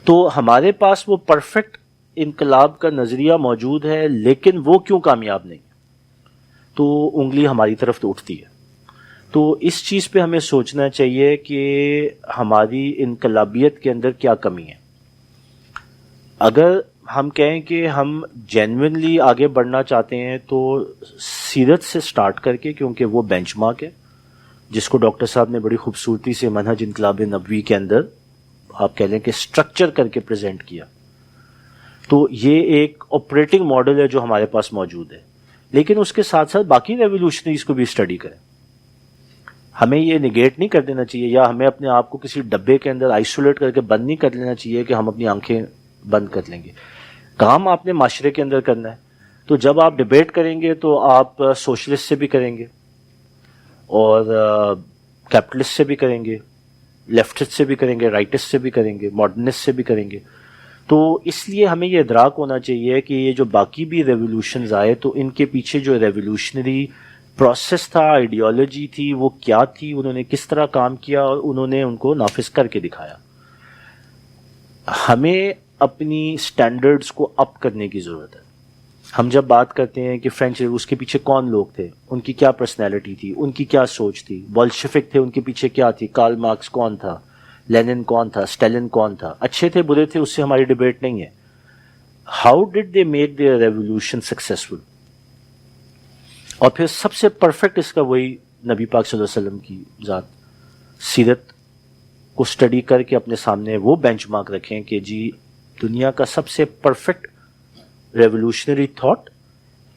تو ہمارے پاس وہ پرفیکٹ انقلاب کا نظریہ موجود ہے، لیکن وہ کیوں کامیاب نہیں؟ تو انگلی ہماری طرف تو اٹھتی ہے. تو اس چیز پہ ہمیں سوچنا چاہیے کہ ہماری انقلابیت کے اندر کیا کمی ہے. اگر ہم کہیں کہ ہم جینوئنلی آگے بڑھنا چاہتے ہیں تو سیرت سے سٹارٹ کر کے، کیونکہ وہ بینچ مارک ہے جس کو ڈاکٹر صاحب نے بڑی خوبصورتی سے منہج انقلاب نبوی کے اندر آپ کہہ لیں کہ اسٹرکچر کر کے پریزنٹ کیا. تو یہ ایک آپریٹنگ ماڈل ہے جو ہمارے پاس موجود ہے، لیکن اس کے ساتھ ساتھ باقی ریولیوشنریز کو بھی اسٹڈی کریں. ہمیں یہ نگیٹ نہیں کر دینا چاہیے، یا ہمیں اپنے آپ کو کسی ڈبے کے اندر آئسولیٹ کر کے بند نہیں کر لینا چاہیے کہ ہم اپنی آنکھیں بند کر لیں گے. کام آپ نے معاشرے کے اندر کرنا ہے. تو جب آپ ڈیبیٹ کریں گے تو آپ سوشلسٹ سے بھی کریں گے، اور کیپٹلسٹ سے بھی کریں گے، لیفٹسٹ سے بھی کریں گے، رائٹسٹ سے بھی کریں گے، ماڈرنسٹ سے بھی کریں گے. تو اس لیے ہمیں یہ ادراک ہونا چاہیے کہ یہ جو باقی بھی ریولیوشنز آئے تو ان کے پیچھے جو ریولیوشنری پروسیس تھا، آئیڈیالوجی تھی، وہ کیا تھی، انہوں نے کس طرح کام کیا اور انہوں نے ان کو نافذ کر کے دکھایا. ہمیں اپنی سٹینڈرڈز کو اپ کرنے کی ضرورت ہے. ہم جب بات کرتے ہیں کہ فرینچ اس کے پیچھے کون لوگ تھے، ان کی کیا پرسنالٹی تھی، ان کی کیا سوچ تھی، بولشفک تھے ان کے پیچھے کیا تھی، کارل مارکس کون تھا، لینن کون تھا، اسٹیلن کون تھا، اچھے تھے برے تھے، اس سے ہماری ڈبیٹ نہیں ہے. How did they make their revolution successful? اور پھر سب سے پرفیکٹ اس کا وہی نبی پاک صلی اللہ علیہ وسلم کی ذات، سیرت کو اسٹڈی کر کے اپنے سامنے وہ بینچ مارک رکھیں کہ جی دنیا کا سب سے perfect revolutionary thought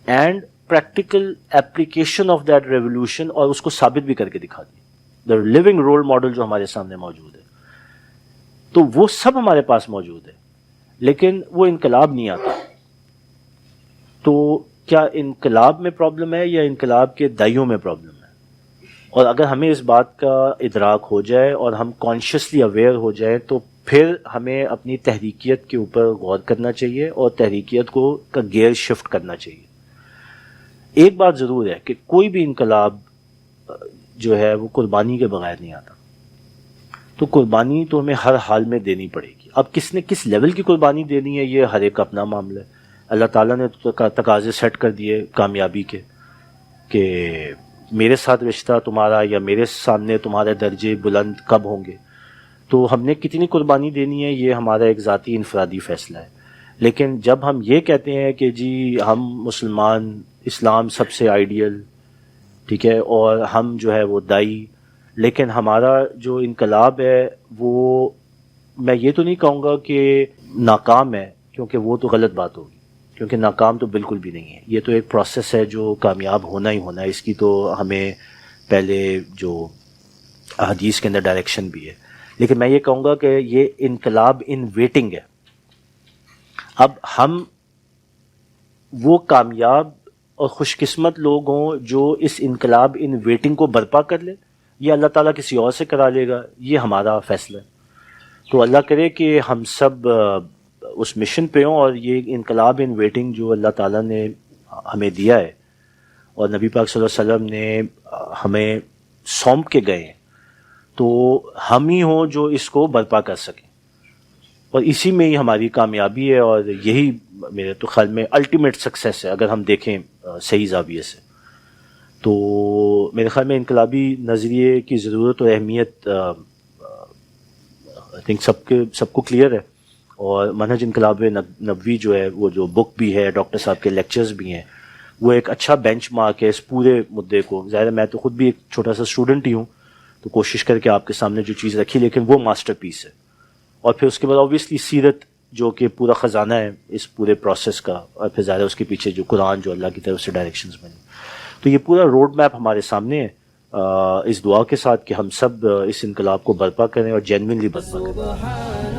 and practical application of that revolution, اور اس کو ثابت بھی کر کے دکھا دی. دا لیونگ رول ماڈل جو ہمارے سامنے موجود ہے، تو وہ سب ہمارے پاس موجود ہے، لیکن وہ انقلاب نہیں آتا. تو کیا انقلاب میں پرابلم ہے یا انقلاب کے دائیوں میں پرابلم ہے؟ اور اگر ہمیں اس بات کا ادراک ہو جائے اور ہم کانشیسلی اویئر ہو جائیں تو پھر ہمیں اپنی تحریکیت کے اوپر غور کرنا چاہیے اور تحریکیت کو کا گیئر شفٹ کرنا چاہیے. ایک بات ضرور ہے کہ کوئی بھی انقلاب جو ہے وہ قربانی کے بغیر نہیں آتا. تو قربانی تو ہمیں ہر حال میں دینی پڑے گی. اب کس نے کس لیول کی قربانی دینی ہے یہ ہر ایک کا اپنا معاملہ ہے. اللہ تعالیٰ نے تقاضے سیٹ کر دیے کامیابی کے کہ میرے ساتھ رشتہ تمہارا یا میرے سامنے تمہارے درجے بلند کب ہوں گے. تو ہم نے کتنی قربانی دینی ہے یہ ہمارا ایک ذاتی انفرادی فیصلہ ہے. لیکن جب ہم یہ کہتے ہیں کہ جی ہم مسلمان، اسلام سب سے آئیڈیل، ٹھیک ہے، اور ہم جو ہے وہ دائی، لیکن ہمارا جو انقلاب ہے وہ میں یہ تو نہیں کہوں گا کہ ناکام ہے، کیونکہ وہ تو غلط بات ہوگی، کیونکہ ناکام تو بالکل بھی نہیں ہے. یہ تو ایک پروسیس ہے جو کامیاب ہونا ہی ہونا ہے. اس کی تو ہمیں پہلے جو حدیث کے اندر ڈائریکشن بھی ہے. لیکن میں یہ کہوں گا کہ یہ انقلاب ان ویٹنگ ہے. اب ہم وہ کامیاب اور خوش قسمت لوگ ہوں جو اس انقلاب ان ویٹنگ کو برپا کر لے، یا اللہ تعالیٰ کسی اور سے کرا لے گا، یہ ہمارا فیصلہ ہے. تو اللہ کرے کہ ہم سب اس مشن پہ ہوں، اور یہ انقلاب ان ویٹنگ جو اللہ تعالیٰ نے ہمیں دیا ہے اور نبی پاک صلی اللہ علیہ وسلم نے ہمیں سونپ کے گئے ہیں، تو ہم ہی ہوں جو اس کو برپا کر سکیں. اور اسی میں ہی ہماری کامیابی ہے، اور یہی میرے تو خیال میں الٹیمیٹ سکسیس ہے اگر ہم دیکھیں صحیح زاویے سے. تو میرے خیال میں انقلابی نظریے کی ضرورت اور اہمیت آئی تھنک سب کو کلیئر ہے. اور منہج انقلاب نبوی جو ہے، وہ جو بک بھی ہے، ڈاکٹر صاحب کے لیکچرز بھی ہیں، وہ ایک اچھا بینچ مارک ہے اس پورے مدعے کو. ظاہر ہے میں تو خود بھی ایک چھوٹا سا اسٹوڈنٹ ہی ہوں، تو کوشش کر کے آپ کے سامنے جو چیز رکھی، لیکن وہ ماسٹر پیس ہے. اور پھر اس کے بعد اوبویسلی سیرت جو کہ پورا خزانہ ہے اس پورے پروسیس کا، اور پھر ظاہر ہے اس کے پیچھے جو قرآن جو اللہ کی طرف سے ڈائریکشنز بنے. تو یہ پورا روڈ میپ ہمارے سامنے ہے، اس دعا کے ساتھ کہ ہم سب اس انقلاب کو برپا کریں اور جینوئنلی برپا کریں.